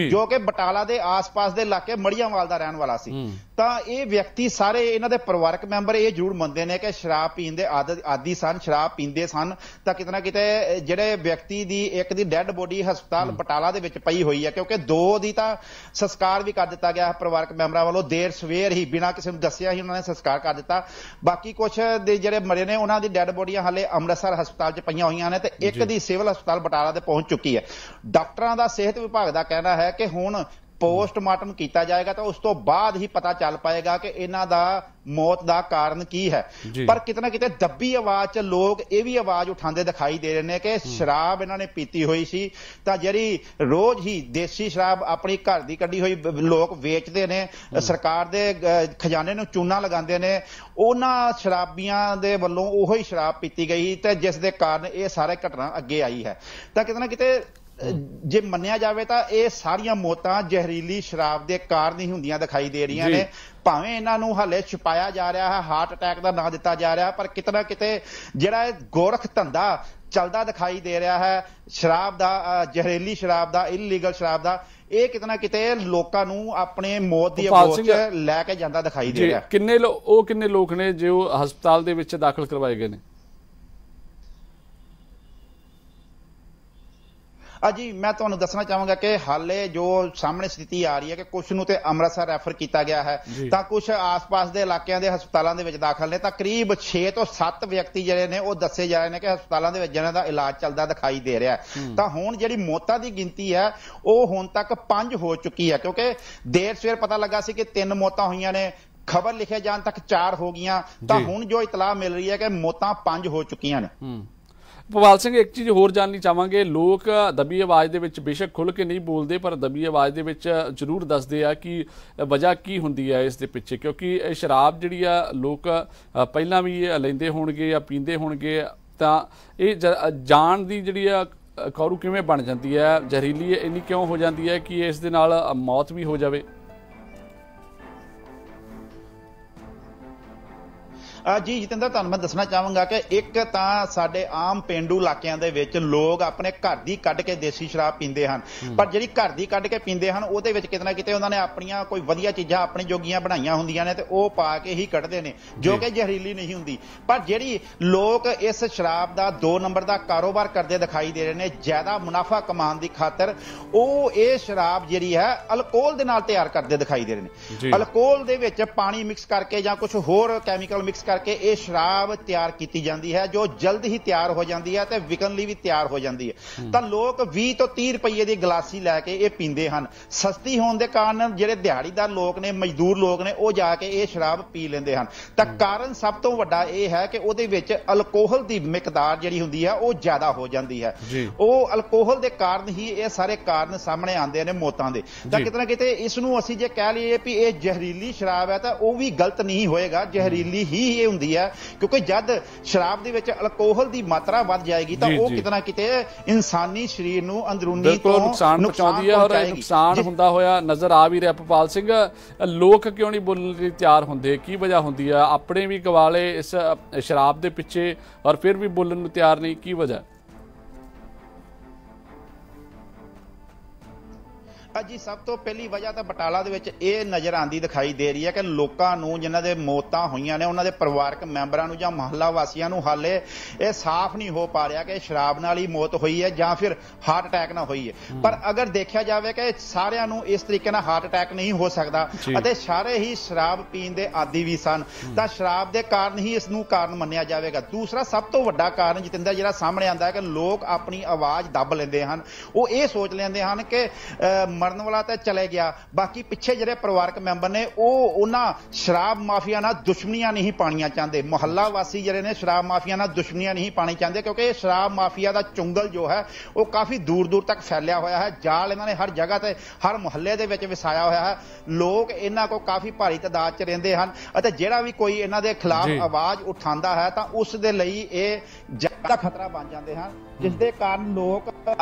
ਜੋ ਕਿ ਬਟਾਲਾ ਦੇ ਆਸ-ਪਾਸ ਦੇ ਇਲਾਕੇ ਮੜੀਆਂਵਾਲ ਦਾ ਰਹਿਣ ਵਾਲਾ ਸੀ। ਤਾਂ ਇਹ ਵਿਅਕਤੀ ਸਾਰੇ ਇਹਨਾਂ ਦੇ ਪਰਿਵਾਰਕ ਮੈਂਬਰ ਇਹ ਜ਼ਰੂਰ ਮੰਨਦੇ ਨੇ ਕਿ ਸ਼ਰਾਬ ਪੀਣ ਦੇ ਆਦੀ ਸਨ, ਸ਼ਰਾਬ ਪੀਂਦੇ ਸਨ। ਤਾਂ ਕਿਤੇ ਨਾ ਕਿਤੇ ਜਿਹੜੇ ਵਿਅਕਤੀ ਦੀ ਇੱਕ ਦੀ ਡੈੱਡ ਬੋਡੀ ਹਸਪਤਾਲ ਬਟਾਲਾ ਦੇ ਵਿੱਚ ਪਈ ਹੋਈ ਹੈ, ਕਿਉਂਕਿ 2 ਦੀ ਤਾਂ ਸੰਸਕਾਰ ਵੀ ਕਰ ਦਿੱਤਾ ਗਿਆ ਪਰਿਵਾਰਕ ਮੈਂਬਰਾਂ ਵੱਲੋਂ, ਦੇਰ ਸਵੇਰ ਹੀ ਬਿਨਾਂ ਕਿਸੇ ਨੂੰ ਦੱਸਿਆ ਹੀ ਉਹਨਾਂ ਨੇ ਸੰਸਕਾਰ ਕਰ ਦਿੱਤਾ। ਬਾਕੀ ਕੁਝ ਦੇ ਜਿਹੜੇ ਮਰੇ ਨੇ ਉਹਨਾਂ ਦੀ ਡੈੱਡ ਬੋਡੀਆਂ ਹਾਲੇ ਅੰਮ੍ਰਿਤਸਰ ਹਸਪਤਾਲ 'ਚ ਪਈਆਂ ਹੋਈਆਂ ਨੇ ਤੇ ਇੱਕ ਦੀ ਸਿਵਲ ਹਸਪਤਾਲ ਬਟਾਲਾ ਤੇ ਪਹੁੰਚ ਚੁੱਕੀ ਹੈ। ਡਾਕਟਰਾਂ ਦਾ, ਸਿਹਤ ਵਿਭਾਗ ਦਾ ਕਹਿਣਾ ਹੈ ਕਿ ਹੁਣ ਪੋਸਟਮਾਰਟਮ ਕੀਤਾ ਜਾਏਗਾ ਤਾਂ ਉਸ ਤੋਂ ਬਾਅਦ ਹੀ ਪਤਾ ਚੱਲ ਪਾਏਗਾ ਕਿ ਇਹਨਾਂ ਦਾ ਮੌਤ ਦਾ ਕਾਰਨ ਕੀ ਹੈ। ਪਰ ਕਿਤੇ ਨਾ ਕਿਤੇ ਦੱਬੀ ਆਵਾਜ਼ 'ਚ ਲੋਕ ਇਹ ਵੀ ਆਵਾਜ਼ ਉਠਾਉਂਦੇ ਦਿਖਾਈ ਦੇ ਰਹੇ ਨੇ ਕਿ ਸ਼ਰਾਬ ਇਹਨਾਂ ਨੇ ਪੀਤੀ ਹੋਈ ਸੀ, ਤਾਂ ਜਿਹੜੀ ਰੋਜ਼ ਹੀ ਦੇਸੀ ਸ਼ਰਾਬ ਆਪਣੀ ਘਰ ਦੀ ਕੱਢੀ ਹੋਈ ਲੋਕ ਵੇਚਦੇ ਨੇ, ਸਰਕਾਰ ਦੇ ਖਜ਼ਾਨੇ ਨੂੰ ਚੂਨਾ ਲਗਾਉਂਦੇ ਨੇ, ਉਹਨਾਂ ਸ਼ਰਾਬੀਆਂ ਦੇ ਵੱਲੋਂ ਉਹੀ ਹੀ ਸ਼ਰਾਬ ਪੀਤੀ ਗਈ ਤੇ ਜਿਸ ਦੇ ਕਾਰਨ ਇਹ ਸਾਰੇ ਘਟਨਾ ਅੱਗੇ ਆਈ ਹੈ। ਤਾਂ ਕਿਤੇ ਨਾ ਕਿਤੇ ਜੇ ਮੰਨਿਆ ਜਾਵੇ ਤਾਂ ਇਹ ਸਾਰੀਆਂ ਮੌਤਾਂ ਜ਼ਹਿਰੀਲੀ ਸ਼ਰਾਬ ਦੇ ਕਾਰਨ ਹੀ ਹੁੰਦੀਆਂ ਦਿਖਾਈ ਦੇ ਰਹੀਆਂ ਨੇ। ਭਾਵੇਂ ਇਹਨਾਂ ਨੂੰ ਹਾਲੇ ਛੁਪਾਇਆ ਜਾ ਰਿਹਾ ਹੈ, ਹਾਰਟ ਅਟੈਕ ਦਾ ਨਾਂ ਦਿੱਤਾ ਜਾ ਰਿਹਾ, ਪਰ ਕਿਤੇ ਨਾ ਕਿਤੇ ਜਿਹੜਾ ਇਹ ਗੋਰਖ ਧੰਦਾ ਚੱਲਦਾ ਦਿਖਾਈ ਦੇ ਰਿਹਾ ਹੈ ਸ਼ਰਾਬ ਦਾ, ਜ਼ਹਿਰੀਲੀ ਸ਼ਰਾਬ ਦਾ, ਇਲੀਗਲ ਸ਼ਰਾਬ ਦਾ, ਇਹ ਕਿਤੇ ਨਾ ਕਿਤੇ ਲੋਕਾਂ ਨੂੰ ਆਪਣੇ ਮੌਤ ਦੀ ਅਗੋਚ ਲੈ ਕੇ ਜਾਂਦਾ ਦਿਖਾਈ ਦੇ ਰਿਹਾ। ਕਿੰਨੇ ਲੋਕ ਨੇ ਜੋ ਹਸਪਤਾਲ ਦੇ ਵਿੱਚ ਦਾਖਲ ਕਰਵਾਏ ਗਏ ਨੇ? जी मैं तुहानूं दसना चाहांगा कि हाले जो सामने स्थिति आ रही है कि कुछ नूं ते अमृतसर रैफर किया गया है, तां कुछ आस पास के इलाकों के हस्पतालों दे विच दाखल ने। तां करीब 6 तो 7 व्यक्ति जिहड़े ने वो दस्से जा रहे हैं कि हस्पतालों दे विच जिन्हां दा इलाज चलदा दिखाई दे रहा है। तां हुण जिहड़ी मौतां दी गिनती है वो हुण तक 5 हो चुकी है, क्योंकि देर सवेर पता लगा सी कि 3 मौतां होईयां ने, खबर लिखे जाण तक 4 हो गईयां, तां हुण जो इतला मिल रही है कि मौतां 5 हो चुकियां ने। ਭਵਾਲ ਸਿੰਘ, ਇੱਕ ਚੀਜ਼ ਹੋਰ ਜਾਣਨੀ ਚਾਹਾਂਗੇ, ਲੋਕ ਦਬੀ ਆਵਾਜ਼ ਦੇ ਵਿੱਚ ਬੇਸ਼ੱਕ ਖੁੱਲ੍ਹ ਕੇ ਨਹੀਂ ਬੋਲਦੇ ਪਰ ਦਬੀ ਆਵਾਜ਼ ਦੇ ਵਿੱਚ ਜ਼ਰੂਰ ਦੱਸਦੇ ਆ ਕਿ ਵਜ੍ਹਾ ਕੀ ਹੁੰਦੀ ਹੈ ਇਸ ਦੇ ਪਿੱਛੇ, ਕਿਉਂਕਿ ਇਹ ਸ਼ਰਾਬ ਜਿਹੜੀ ਆ ਲੋਕ ਪਹਿਲਾਂ ਵੀ ਲੈਂਦੇ ਹੋਣਗੇ ਜਾਂ ਪੀਂਦੇ ਹੋਣਗੇ, ਤਾਂ ਇਹ ਜਾਣ ਦੀ ਜਿਹੜੀ ਆ ਕੌਰੂ ਕਿਵੇਂ ਬਣ ਜਾਂਦੀ ਹੈ, ਜ਼ਹਿਰੀਲੀ ਇੰਨੀ ਕਿਉਂ ਹੋ ਜਾਂਦੀ ਹੈ ਕਿ ਇਸ ਦੇ ਨਾਲ ਮੌਤ ਵੀ ਹੋ ਜਾਵੇ? ਜੀ ਜਤਿੰਦਰ, ਤੁਹਾਨੂੰ ਮੈਂ ਦੱਸਣਾ ਚਾਹਾਂਗਾ ਕਿ ਇੱਕ ਤਾਂ ਸਾਡੇ ਆਮ ਪੇਂਡੂ ਇਲਾਕਿਆਂ ਦੇ ਵਿੱਚ ਲੋਕ ਆਪਣੇ ਘਰ ਦੀ ਕੱਢ ਕੇ ਦੇਸੀ ਸ਼ਰਾਬ ਪੀਂਦੇ ਹਨ, ਪਰ ਜਿਹੜੀ ਘਰ ਦੀ ਕੱਢ ਕੇ ਪੀਂਦੇ ਹਨ ਉਹਦੇ ਵਿੱਚ ਕਿਤੇ ਨਾ ਕਿਤੇ ਉਹਨਾਂ ਨੇ ਆਪਣੀਆਂ ਕੋਈ ਵਧੀਆ ਚੀਜ਼ਾਂ ਆਪਣੀ ਜੋਗੀਆਂ ਬਣਾਈਆਂ ਹੁੰਦੀਆਂ ਨੇ ਤੇ ਉਹ ਪਾ ਕੇ ਹੀ ਕੱਢਦੇ ਨੇ, ਜੋ ਕਿ ਜ਼ਹਿਰੀਲੀ ਨਹੀਂ ਹੁੰਦੀ। ਪਰ ਜਿਹੜੀ ਲੋਕ ਇਸ ਸ਼ਰਾਬ ਦਾ 2 ਨੰਬਰ ਦਾ ਕਾਰੋਬਾਰ ਕਰਦੇ ਦਿਖਾਈ ਦੇ ਰਹੇ ਨੇ ਜ਼ਿਆਦਾ ਮੁਨਾਫਾ ਕਮਾਉਣ ਦੀ ਖਾਤਰ, ਉਹ ਇਹ ਸ਼ਰਾਬ ਜਿਹੜੀ ਹੈ ਅਲਕੋਹਲ ਦੇ ਨਾਲ ਤਿਆਰ ਕਰਦੇ ਦਿਖਾਈ ਦੇ ਰਹੇ ਨੇ। ਅਲਕੋਹਲ ਦੇ ਵਿੱਚ ਪਾਣੀ ਮਿਕਸ ਕਰਕੇ ਜਾਂ ਕੁਝ ਹੋਰ ਕੈਮੀਕਲ ਮਿਕਸ ਕਰਕੇ ਇਹ ਸ਼ਰਾਬ ਤਿਆਰ ਕੀਤੀ ਜਾਂਦੀ ਹੈ, ਜੋ ਜਲਦ ਹੀ ਤਿਆਰ ਹੋ ਜਾਂਦੀ ਹੈ ਤੇ ਵਿਕਣ ਲਈ ਵੀ ਤਿਆਰ ਹੋ ਜਾਂਦੀ ਹੈ। ਤਾਂ ਲੋਕ 20 ਤੋਂ 30 ਰੁਪਏ ਦੀ ਗਲਾਸੀ ਲੈ ਕੇ ਇਹ ਪੀਂਦੇ ਹਨ। ਸਸਤੀ ਹੋਣ ਦੇ ਕਾਰਨ ਜਿਹੜੇ ਦਿਹਾੜੀਦਾਰ ਲੋਕ ਨੇ, ਮਜ਼ਦੂਰ ਲੋਕ ਨੇ, ਉਹ ਜਾ ਕੇ ਇਹ ਸ਼ਰਾਬ ਪੀ ਲੈਂਦੇ ਹਨ। ਤਾਂ ਕਾਰਨ ਸਭ ਤੋਂ ਵੱਡਾ ਇਹ ਹੈ ਕਿ ਉਹਦੇ ਵਿੱਚ ਅਲਕੋਹਲ ਦੀ ਮਿਕਦਾਰ ਜਿਹੜੀ ਹੁੰਦੀ ਹੈ ਉਹ ਜ਼ਿਆਦਾ ਹੋ ਜਾਂਦੀ ਹੈ। ਉਹ ਅਲਕੋਹਲ ਦੇ ਕਾਰਨ ਹੀ ਇਹ ਸਾਰੇ ਕਾਰਨ ਸਾਹਮਣੇ ਆਉਂਦੇ ਨੇ ਮੌਤਾਂ ਦੇ। ਤਾਂ ਕਿਤੇ ਨਾ ਕਿਤੇ ਇਸ ਨੂੰ ਅਸੀਂ ਜੇ ਕਹਿ ਲਈਏ ਵੀ ਇਹ ਜ਼ਹਿਰੀਲੀ ਸ਼ਰਾਬ ਹੈ ਤਾਂ ਉਹ ਵੀ ਗਲਤ ਨਹੀਂ ਹੋਏਗਾ, ਜ਼ਹਿਰੀਲੀ ਹੀ ਇਹ ਹੁੰਦੀ ਹੈ, ਕਿਉਂਕਿ ਜਦ ਸ਼ਰਾਬ ਦੇ ਵਿੱਚ ਅਲਕੋਹਲ ਦੀ ਮਾਤਰਾ ਵੱਧ ਜਾਏਗੀ ਤਾਂ ਉਹ ਕਿਤੇ ਨਾ ਕਿਤੇ ਇਨਸਾਨੀ ਸਰੀਰ ਨੂੰ ਅੰਦਰੂਨੀ ਤੋਂ ਨੁਕਸਾਨ ਪਹੁੰਚਾਉਂਦੀ ਹੈ। ਔਰ ਨੁਕਸਾਨ ਹੁੰਦਾ ਹੋਇਆ ਨਜ਼ਰ ਆ ਵੀ ਰਿਹਾ। ਭੋਪਾਲ ਸਿੰਘ, ਲੋਕ ਕਿਉਂ ਨਹੀਂ ਬੋਲਣ ਲਈ ਤਿਆਰ ਹੁੰਦੇ? ਕੀ ਵਜ੍ਹਾ ਹੁੰਦੀ ਹੈ? ਆਪਣੇ ਵੀ ਗਵਾਲੇ ਇਸ ਸ਼ਰਾਬ ਦੇ ਪਿੱਛੇ ਔਰ ਫਿਰ ਵੀ ਬੋਲਣ ਨੂੰ ਤਿਆਰ ਨਹੀਂ, ਕੀ ਵਜ੍ਹਾ? ਜੀ ਸਭ ਤੋਂ ਪਹਿਲੀ ਵਜ੍ਹਾ ਤਾਂ ਬਟਾਲਾ ਦੇ ਵਿੱਚ ਇਹ ਨਜ਼ਰ ਆਉਂਦੀ ਦਿਖਾਈ ਦੇ ਰਹੀ ਹੈ ਕਿ ਲੋਕਾਂ ਨੂੰ ਜਿਨ੍ਹਾਂ ਦੇ ਮੌਤਾਂ ਹੋਈਆਂ ਨੇ ਉਹਨਾਂ ਦੇ ਪਰਿਵਾਰਕ ਮੈਂਬਰਾਂ ਨੂੰ ਜਾਂ ਮੁਹੱਲਾ ਵਾਸੀਆਂ ਨੂੰ ਹਾਲੇ ਇਹ ਸਾਫ਼ ਨਹੀਂ ਹੋ ਪਾ ਰਿਹਾ ਕਿ ਸ਼ਰਾਬ ਨਾਲ ਹੀ ਮੌਤ ਹੋਈ ਹੈ ਜਾਂ ਫਿਰ ਹਾਰਟ ਅਟੈਕ ਨਾਲ ਹੋਈ ਹੈ। ਪਰ ਅਗਰ ਦੇਖਿਆ ਜਾਵੇ ਕਿ ਸਾਰਿਆਂ ਨੂੰ ਇਸ ਤਰੀਕੇ ਨਾਲ ਹਾਰਟ ਅਟੈਕ ਨਹੀਂ ਹੋ ਸਕਦਾ ਅਤੇ ਸਾਰੇ ਹੀ ਸ਼ਰਾਬ ਪੀਣ ਦੇ ਆਦੀ ਵੀ ਸਨ, ਤਾਂ ਸ਼ਰਾਬ ਦੇ ਕਾਰਨ ਹੀ ਇਸ ਨੂੰ ਕਾਰਨ ਮੰਨਿਆ ਜਾਵੇਗਾ। ਦੂਸਰਾ ਸਭ ਤੋਂ ਵੱਡਾ ਕਾਰਨ ਜਤਿੰਦਰ ਜਿਹੜਾ ਸਾਹਮਣੇ ਆਉਂਦਾ ਹੈ ਕਿ ਲੋਕ ਆਪਣੀ ਆਵਾਜ਼ ਦੱਬ ਲੈਂਦੇ ਹਨ। ਉਹ ਇਹ ਸੋਚ ਲੈਂਦੇ ਹਨ ਕਿ ਮਰਨ ਵਾਲਾ ਤਾਂ ਚਲੇ ਗਿਆ, ਬਾਕੀ ਪਿੱਛੇ ਜਿਹੜੇ ਪਰਿਵਾਰਕ ਮੈਂਬਰ ਨੇ ਉਹ ਉਹਨਾਂ ਸ਼ਰਾਬ ਮਾਫੀਆ ਨਾਲ ਦੁਸ਼ਮਣੀਆਂ ਨਹੀਂ ਪਾਣੀਆਂ ਚਾਹੁੰਦੇ। ਮੁਹੱਲਾ ਵਾਸੀ ਜਿਹੜੇ ਨੇ ਸ਼ਰਾਬ ਮਾਫੀਆ ਨਾਲ ਦੁਸ਼ਮਣੀਆਂ ਨਹੀਂ ਪਾਣੀ ਚਾਹੁੰਦੇ, ਕਿਉਂਕਿ ਇਹ ਸ਼ਰਾਬ ਮਾਫੀਆ ਦਾ ਚੁੰਗਲ ਜੋ ਹੈ ਉਹ ਕਾਫੀ ਦੂਰ ਦੂਰ ਤੱਕ ਫੈਲਿਆ ਹੋਇਆ ਹੈ। ਜਾਲ ਇਹਨਾਂ ਨੇ ਹਰ ਜਗ੍ਹਾ ਤੇ, ਹਰ ਮੁਹੱਲੇ ਦੇ ਵਿੱਚ ਵਿਸਾਇਆ ਹੋਇਆ ਹੈ। ਲੋਕ ਇਹਨਾਂ ਕੋਲ ਕਾਫੀ ਭਾਰੀ ਤਾਦਾਦ 'ਚ ਰਹਿੰਦੇ ਹਨ ਅਤੇ ਜਿਹੜਾ ਵੀ ਕੋਈ ਇਹਨਾਂ ਦੇ ਖਿਲਾਫ ਆਵਾਜ਼ ਉਠਾਉਂਦਾ ਹੈ ਤਾਂ ਉਸ ਦੇ ਲਈ ਇਹ ਜ਼ਿਆਦਾ ਖਤਰਾ ਬਣ ਜਾਂਦੇ ਹਨ, ਜਿਸ ਦੇ ਕਾਰਨ ਲੋਕ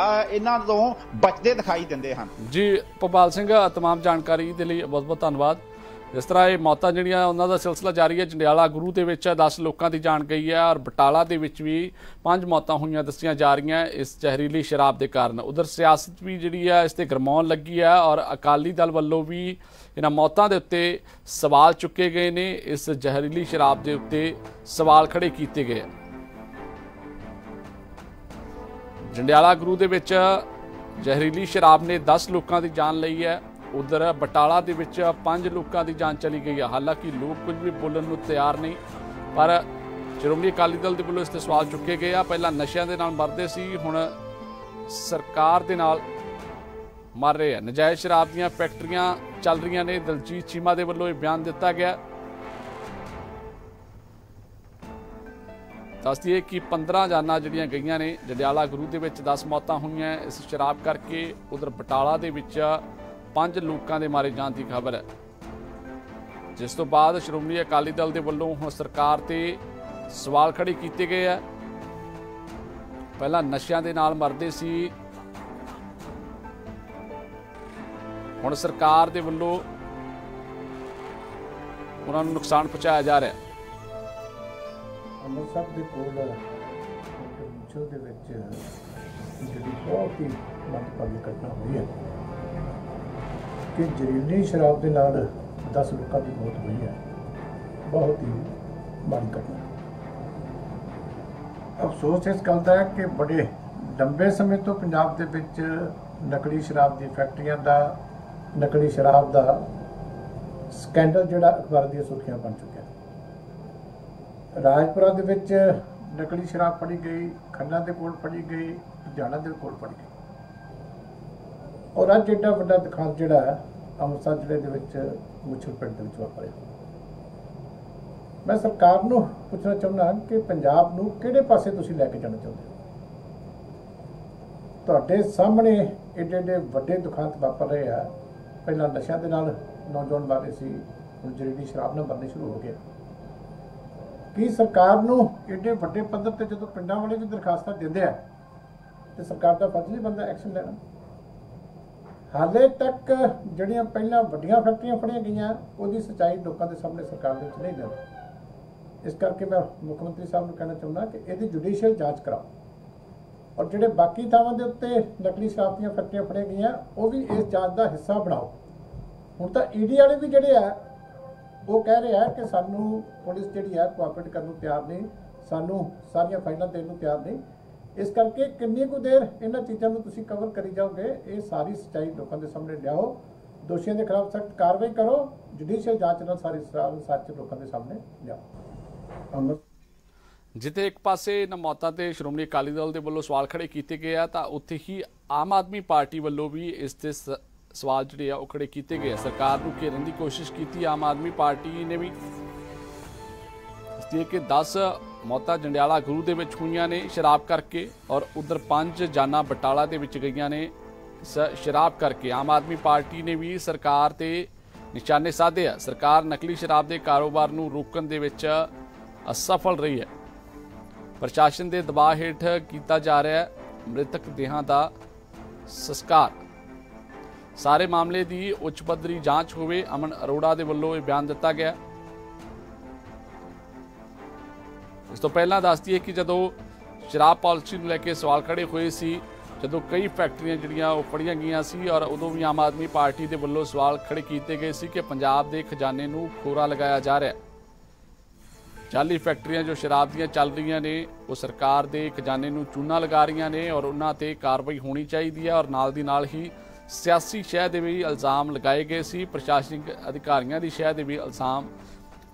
ਇਹਨਾਂ ਤੋਂ ਬਚਦੇ ਦਿਖਾਈ ਦਿੰਦੇ ਹਨ। ਜੀ ਭੋਪਾਲ ਸਿੰਘ, ਤਮਾਮ ਜਾਣਕਾਰੀ ਦੇ ਲਈ ਬਹੁਤ ਬਹੁਤ ਧੰਨਵਾਦ। ਜਿਸ ਤਰ੍ਹਾਂ ਇਹ ਮੌਤਾਂ ਜਿਹੜੀਆਂ ਉਹਨਾਂ ਦਾ ਸਿਲਸਿਲਾ ਜਾਰੀ ਹੈ, ਜੰਡਿਆਲਾ ਗੁਰੂ ਦੇ ਵਿੱਚ 10 ਲੋਕਾਂ ਦੀ ਜਾਨ ਗਈ ਹੈ ਔਰ ਬਟਾਲਾ ਦੇ ਵਿੱਚ ਵੀ 5 ਮੌਤਾਂ ਹੋਈਆਂ ਦੱਸੀਆਂ ਜਾ ਰਹੀਆਂ ਇਸ ਜ਼ਹਿਰੀਲੀ ਸ਼ਰਾਬ ਦੇ ਕਾਰਨ। ਉਧਰ ਸਿਆਸਤ ਵੀ ਜਿਹੜੀ ਹੈ ਇਸ ਤੇ ਗਰਮਾਉਣ ਲੱਗੀ ਹੈ ਔਰ ਅਕਾਲੀ ਦਲ ਵੱਲੋਂ ਵੀ ਇਹਨਾਂ ਮੌਤਾਂ ਦੇ ਉੱਤੇ ਸਵਾਲ ਚੁੱਕੇ ਗਏ ਨੇ। ਇਸ ਜ਼ਹਿਰੀਲੀ ਸ਼ਰਾਬ ਦੇ ਉੱਤੇ ਸਵਾਲ ਖੜੇ ਕੀਤੇ ਗਏ। ਜੰਡਿਆਲਾ ਗੁਰੂ ਦੇ ਵਿੱਚ ਜ਼ਹਿਰੀਲੀ ਸ਼ਰਾਬ ਨੇ 10 ਲੋਕਾਂ ਦੀ ਜਾਨ ਲਈ ਹੈ। ਉਧਰ ਬਟਾਲਾ ਦੇ ਵਿੱਚ 5 ਲੋਕਾਂ ਦੀ ਜਾਨ ਚਲੀ ਗਈ ਹੈ। ਹਾਲਾਂਕਿ ਲੋਕ ਕੁਝ ਵੀ ਬੋਲਣ ਨੂੰ ਤਿਆਰ ਨਹੀਂ, ਪਰ ਸ਼੍ਰੋਮਣੀ ਅਕਾਲੀ ਦਲ ਦੇ ਵੱਲੋਂ ਇਸ ਤੇ ਸਵਾਲ ਚੁੱਕੇ ਗਏ ਆ। ਪਹਿਲਾਂ ਨਸ਼ਿਆਂ ਦੇ ਨਾਲ ਮਰਦੇ ਸੀ, ਹੁਣ ਸਰਕਾਰ ਦੇ ਨਾਲ ਮਰ ਰਹੇ ਆ। ਨਜਾਇਜ਼ ਸ਼ਰਾਬ ਦੀਆਂ ਫੈਕਟਰੀਆਂ ਚੱਲ ਰਹੀਆਂ ਨੇ। ਦਲਜੀਤ ਚੀਮਾ ਦੇ ਵੱਲੋਂ ਇਹ ਬਿਆਨ ਦਿੱਤਾ ਗਿਆ। ਦੱਸ ਦਈਏ ਕਿ 15 ਜਾਨਾਂ ਜਿਹੜੀਆਂ ਗਈਆਂ ਨੇ। ਜੰਡਿਆਲਾ ਗੁਰੂ ਦੇ ਵਿੱਚ 10 ਮੌਤਾਂ ਹੋਈਆਂ ਇਸ ਸ਼ਰਾਬ ਕਰਕੇ। ਉਧਰ ਬਟਾਲਾ ਦੇ ਵਿੱਚ 5 ਲੋਕਾਂ ਦੇ ਮਾਰੇ ਜਾਣ ਦੀ ਖਬਰ ਹੈ, ਜਿਸ ਤੋਂ ਬਾਅਦ ਸ਼੍ਰੋਮਣੀ ਅਕਾਲੀ ਦਲ ਦੇ ਵੱਲੋਂ ਹੁਣ ਸਰਕਾਰ ਤੇ ਸਵਾਲ ਖੜੇ ਕੀਤੇ ਗਏ ਆ। ਪਹਿਲਾਂ ਨਸ਼ਿਆਂ ਦੇ ਨਾਲ ਮਰਦੇ ਸੀ, ਹੁਣ ਸਰਕਾਰ ਦੇ ਵੱਲੋਂ ਉਹਨਾਂ ਨੂੰ ਨੁਕਸਾਨ ਪਹੁੰਚਾਇਆ ਜਾ ਰਿਹਾ ਹੈ। ਅੰਮ੍ਰਿਤਸਰ ਦੇ ਕੋਲ ਮੁੱਛਲ ਦੇ ਵਿੱਚ ਜਿਹੜੀ ਬਹੁਤ ਹੀ ਮੰਦਭਾਗੀ ਘਟਨਾ ਹੋਈ ਹੈ ਕਿ ਜ਼ਹਿਰੀਲੀ ਸ਼ਰਾਬ ਦੇ ਨਾਲ 10 ਲੋਕਾਂ ਦੀ ਮੌਤ ਹੋਈ ਹੈ। ਬਹੁਤ ਹੀ ਮਾੜੀ ਘਟਨਾ। ਅਫਸੋਸ ਇਸ ਗੱਲ ਦਾ ਹੈ ਕਿ ਬੜੇ ਲੰਬੇ ਸਮੇਂ ਤੋਂ ਪੰਜਾਬ ਦੇ ਵਿੱਚ ਨਕਲੀ ਸ਼ਰਾਬ ਦੀ ਫੈਕਟਰੀਆਂ ਦਾ, ਨਕਲੀ ਸ਼ਰਾਬ ਦਾ ਸਕੈਂਡਲ ਜਿਹੜਾ ਅਖਬਾਰ ਦੀਆਂ ਸੁਰਖੀਆਂ ਬਣ ਚੁੱਕਿਆ। ਰਾਜਪੁਰਾ ਦੇ ਵਿੱਚ ਨਕਲੀ ਸ਼ਰਾਬ ਫੜੀ ਗਈ, ਖੰਨਾ ਦੇ ਕੋਲ ਫੜੀ ਗਈ, ਲੁਧਿਆਣਾ ਦੇ ਕੋਲ ਫੜੀ ਗਈ, ਔਰ ਅੱਜ ਏਡਾ ਵੱਡਾ ਦੁਖਾਂਤ ਜਿਹੜਾ ਹੈ ਅੰਮ੍ਰਿਤਸਰ ਜ਼ਿਲ੍ਹੇ ਦੇ ਵਿੱਚ ਮੁੱਛਲ ਪਿੰਡ ਦੇ ਵਿੱਚ ਵਾਪਰਿਆ। ਮੈਂ ਸਰਕਾਰ ਨੂੰ ਪੁੱਛਣਾ ਚਾਹੁੰਦਾ ਕਿ ਪੰਜਾਬ ਨੂੰ ਕਿਹੜੇ ਪਾਸੇ ਤੁਸੀਂ ਲੈ ਕੇ ਜਾਣਾ ਚਾਹੁੰਦੇ ਹੋ? ਤੁਹਾਡੇ ਸਾਹਮਣੇ ਏਡੇ ਏਡੇ ਵੱਡੇ ਦੁਖਾਂਤ ਵਾਪਰ ਰਹੇ ਆ। ਪਹਿਲਾਂ ਨਸ਼ਿਆਂ ਦੇ ਨਾਲ ਨੌਜਵਾਨ ਮਾਰੇ ਸੀ, ਹੁਣ ਜ਼ਹਿਰੀਲੀ ਸ਼ਰਾਬ ਨਾਲ ਮਰਨੇ ਸ਼ੁਰੂ ਹੋ ਗਏ। ਕੀ ਸਰਕਾਰ ਨੂੰ ਏਡੇ ਵੱਡੇ ਪੱਧਰ ਤੇ ਜਦੋਂ ਪਿੰਡਾਂ ਵਾਲੇ ਵੀ ਦਰਖਾਸਤਾਂ ਦਿੰਦੇ ਆ ਤੇ ਸਰਕਾਰ ਦਾ ਫਰਜ਼ ਨਹੀਂ ਬਣਦਾ ਐਕਸ਼ਨ ਲੈਣਾ। ਹਾਲੇ ਤੱਕ ਜਿਹੜੀਆਂ ਪਹਿਲਾਂ ਵੱਡੀਆਂ ਫੈਕਟਰੀਆਂ ਫੜੀਆਂ ਗਈਆਂ ਉਹਦੀ ਸੱਚਾਈ ਲੋਕਾਂ ਦੇ ਸਾਹਮਣੇ ਸਰਕਾਰ ਦੇ ਵਿੱਚ ਨਹੀਂ ਦਿੰਦੀ। ਇਸ ਕਰਕੇ ਮੈਂ ਮੁੱਖ ਮੰਤਰੀ ਸਾਹਿਬ ਨੂੰ ਕਹਿਣਾ ਚਾਹੁੰਦਾ ਕਿ ਇਹਦੀ ਜੁਡੀਸ਼ੀਅਲ ਜਾਂਚ ਕਰਾਓ, ਔਰ ਜਿਹੜੇ ਬਾਕੀ ਥਾਵਾਂ ਦੇ ਉੱਤੇ ਨਕਲੀ ਸ਼ਰਾਬ ਦੀਆਂ ਫੈਕਟਰੀਆਂ ਫੜੀਆਂ ਗਈਆਂ ਉਹ ਵੀ ਇਸ ਜਾਂਚ ਦਾ ਹਿੱਸਾ ਬਣਾਓ। ਹੁਣ ਤਾਂ ਈਡੀ ਵਾਲੇ ਵੀ ਜਿਹੜੇ ਆ ਉਹ ਕਹਿ ਰਹੇ ਆ ਕਿ ਸਾਨੂੰ ਪੁਲਿਸ ਜਿਹੜੀ ਹੈ ਕੋਆਪਰੇਟ ਕਰਨ ਨੂੰ ਤਿਆਰ ਨਹੀਂ, ਸਾਨੂੰ ਸਾਰੀਆਂ ਫਾਈਲਾਂ ਦੇਣ ਨੂੰ ਤਿਆਰ ਨਹੀਂ। ਇਸ ਕਰਕੇ ਕਿੰਨੀ ਕੁ ਦੇਰ ਇਹਨਾਂ ਚੀਜ਼ਾਂ ਨੂੰ ਤੁਸੀਂ ਕਵਰ ਕਰੀ ਜਾਓਗੇ? ਇਹ ਸਾਰੀ ਸੱਚਾਈ ਲੋਕਾਂ ਦੇ ਸਾਹਮਣੇ ਲਿਆਓ, ਦੋਸ਼ੀਆਂ ਦੇ ਖਿਲਾਫ ਸਖਤ ਕਾਰਵਾਈ ਕਰੋ, ਜੁਡੀਸ਼ੀਅਲ ਜਾਂਚ ਨਾਲ ਸਾਰੀ ਸੱਚ ਲੋਕਾਂ ਦੇ ਸਾਹਮਣੇ ਲਿਆਓ। ਜਿੱਥੇ ਇੱਕ ਪਾਸੇ ਇਹਨਾਂ ਮੌਤਾਂ ਤੇ ਸ਼੍ਰੋਮਣੀ ਅਕਾਲੀ ਦਲ ਦੇ ਵੱਲੋਂ ਸਵਾਲ ਖੜੇ ਕੀਤੇ ਗਏ ਆ, ਤਾਂ ਉੱਥੇ ਹੀ ਆਮ ਆਦਮੀ ਪਾਰਟੀ ਵੱਲੋਂ ਵੀ ਇਸ ਤੇ ਸਵਾਲ ਜਿਹੜੇ ਆ ਉਹ ਖੜੇ ਕੀਤੇ ਗਏ। ਸਰਕਾਰ ਨੂੰ ਘੇਰਨ ਦੀ ਕੋਸ਼ਿਸ਼ ਕੀਤੀ ਆਮ ਆਦਮੀ ਪਾਰਟੀ ਨੇ ਵੀ। ਕਿ 10 ਮੌਤਾਂ ਜੰਡਿਆਲਾ ਗੁਰੂ ਦੇ ਵਿੱਚ ਹੋਈਆਂ ਨੇ ਸ਼ਰਾਬ ਕਰਕੇ, ਔਰ ਉਧਰ 5 ਜਾਨਾਂ ਬਟਾਲਾ ਦੇ ਵਿੱਚ ਗਈਆਂ ਨੇ ਸ਼ਰਾਬ ਕਰਕੇ। ਆਮ ਆਦਮੀ ਪਾਰਟੀ ਨੇ ਵੀ ਸਰਕਾਰ ਤੇ ਨਿਸ਼ਾਨੇ ਸਾਧੇ ਆ। ਸਰਕਾਰ ਨਕਲੀ ਸ਼ਰਾਬ ਦੇ ਕਾਰੋਬਾਰ ਨੂੰ ਰੋਕਣ ਦੇ ਵਿੱਚ ਅਸਫਲ ਰਹੀ ਹੈ। ਪ੍ਰਸ਼ਾਸਨ ਦੇ ਦਬਾਅ ਹੇਠ ਕੀਤਾ ਜਾ ਰਿਹਾ ਹੈ ਮ੍ਰਿਤਕ ਦੇਹਾਂ ਦਾ ਸੰਸਕਾਰ। ਸਾਰੇ ਮਾਮਲੇ ਦੀ ਉੱਚ ਪੱਧਰੀ ਜਾਂਚ ਹੋਵੇ, ਅਮਨ ਅਰੋੜਾ ਦੇ ਵੱਲੋਂ ਇਹ ਬਿਆਨ ਦਿੱਤਾ ਗਿਆ। ਇਸ ਤੋਂ ਪਹਿਲਾਂ ਦੱਸ ਦਈਏ ਕਿ ਜਦੋਂ ਸ਼ਰਾਬ ਪਾਲਿਸੀ ਨੂੰ ਲੈ ਕੇ ਸਵਾਲ ਖੜੇ ਹੋਏ ਸੀ, ਜਦੋਂ ਕਈ ਫੈਕਟਰੀਆਂ ਜਿਹੜੀਆਂ ਉਹ ਫੜੀਆਂ ਗਈਆਂ ਸੀ, ਔਰ ਉਦੋਂ ਵੀ ਆਮ ਆਦਮੀ ਪਾਰਟੀ ਦੇ ਵੱਲੋਂ ਸਵਾਲ ਖੜੇ ਕੀਤੇ ਗਏ ਸੀ ਕਿ ਪੰਜਾਬ ਦੇ ਖਜ਼ਾਨੇ ਨੂੰ ਖੋਰਾ ਲਗਾਇਆ ਜਾ ਰਿਹਾ। ਜਾਲੀ ਫੈਕਟਰੀਆਂ ਜੋ ਸ਼ਰਾਬ ਦੀਆਂ ਚੱਲ ਰਹੀਆਂ ਨੇ ਉਹ ਸਰਕਾਰ ਦੇ ਖਜ਼ਾਨੇ ਨੂੰ ਚੂਨਾ ਲਗਾ ਰਹੀਆਂ ਨੇ, ਔਰ ਉਹਨਾਂ ਤੇ ਕਾਰਵਾਈ ਹੋਣੀ ਚਾਹੀਦੀ ਹੈ। ਔਰ ਨਾਲ ਦੀ ਨਾਲ ਹੀ ਸਿਆਸੀ ਸ਼ਹਿ ਦੇ ਵੀ ਇਲਜ਼ਾਮ ਲਗਾਏ ਗਏ ਸੀ, ਪ੍ਰਸ਼ਾਸਨਿਕ ਅਧਿਕਾਰੀਆਂ ਦੀ ਸ਼ਹਿ ਦੇ ਵੀ ਇਲਜ਼ਾਮ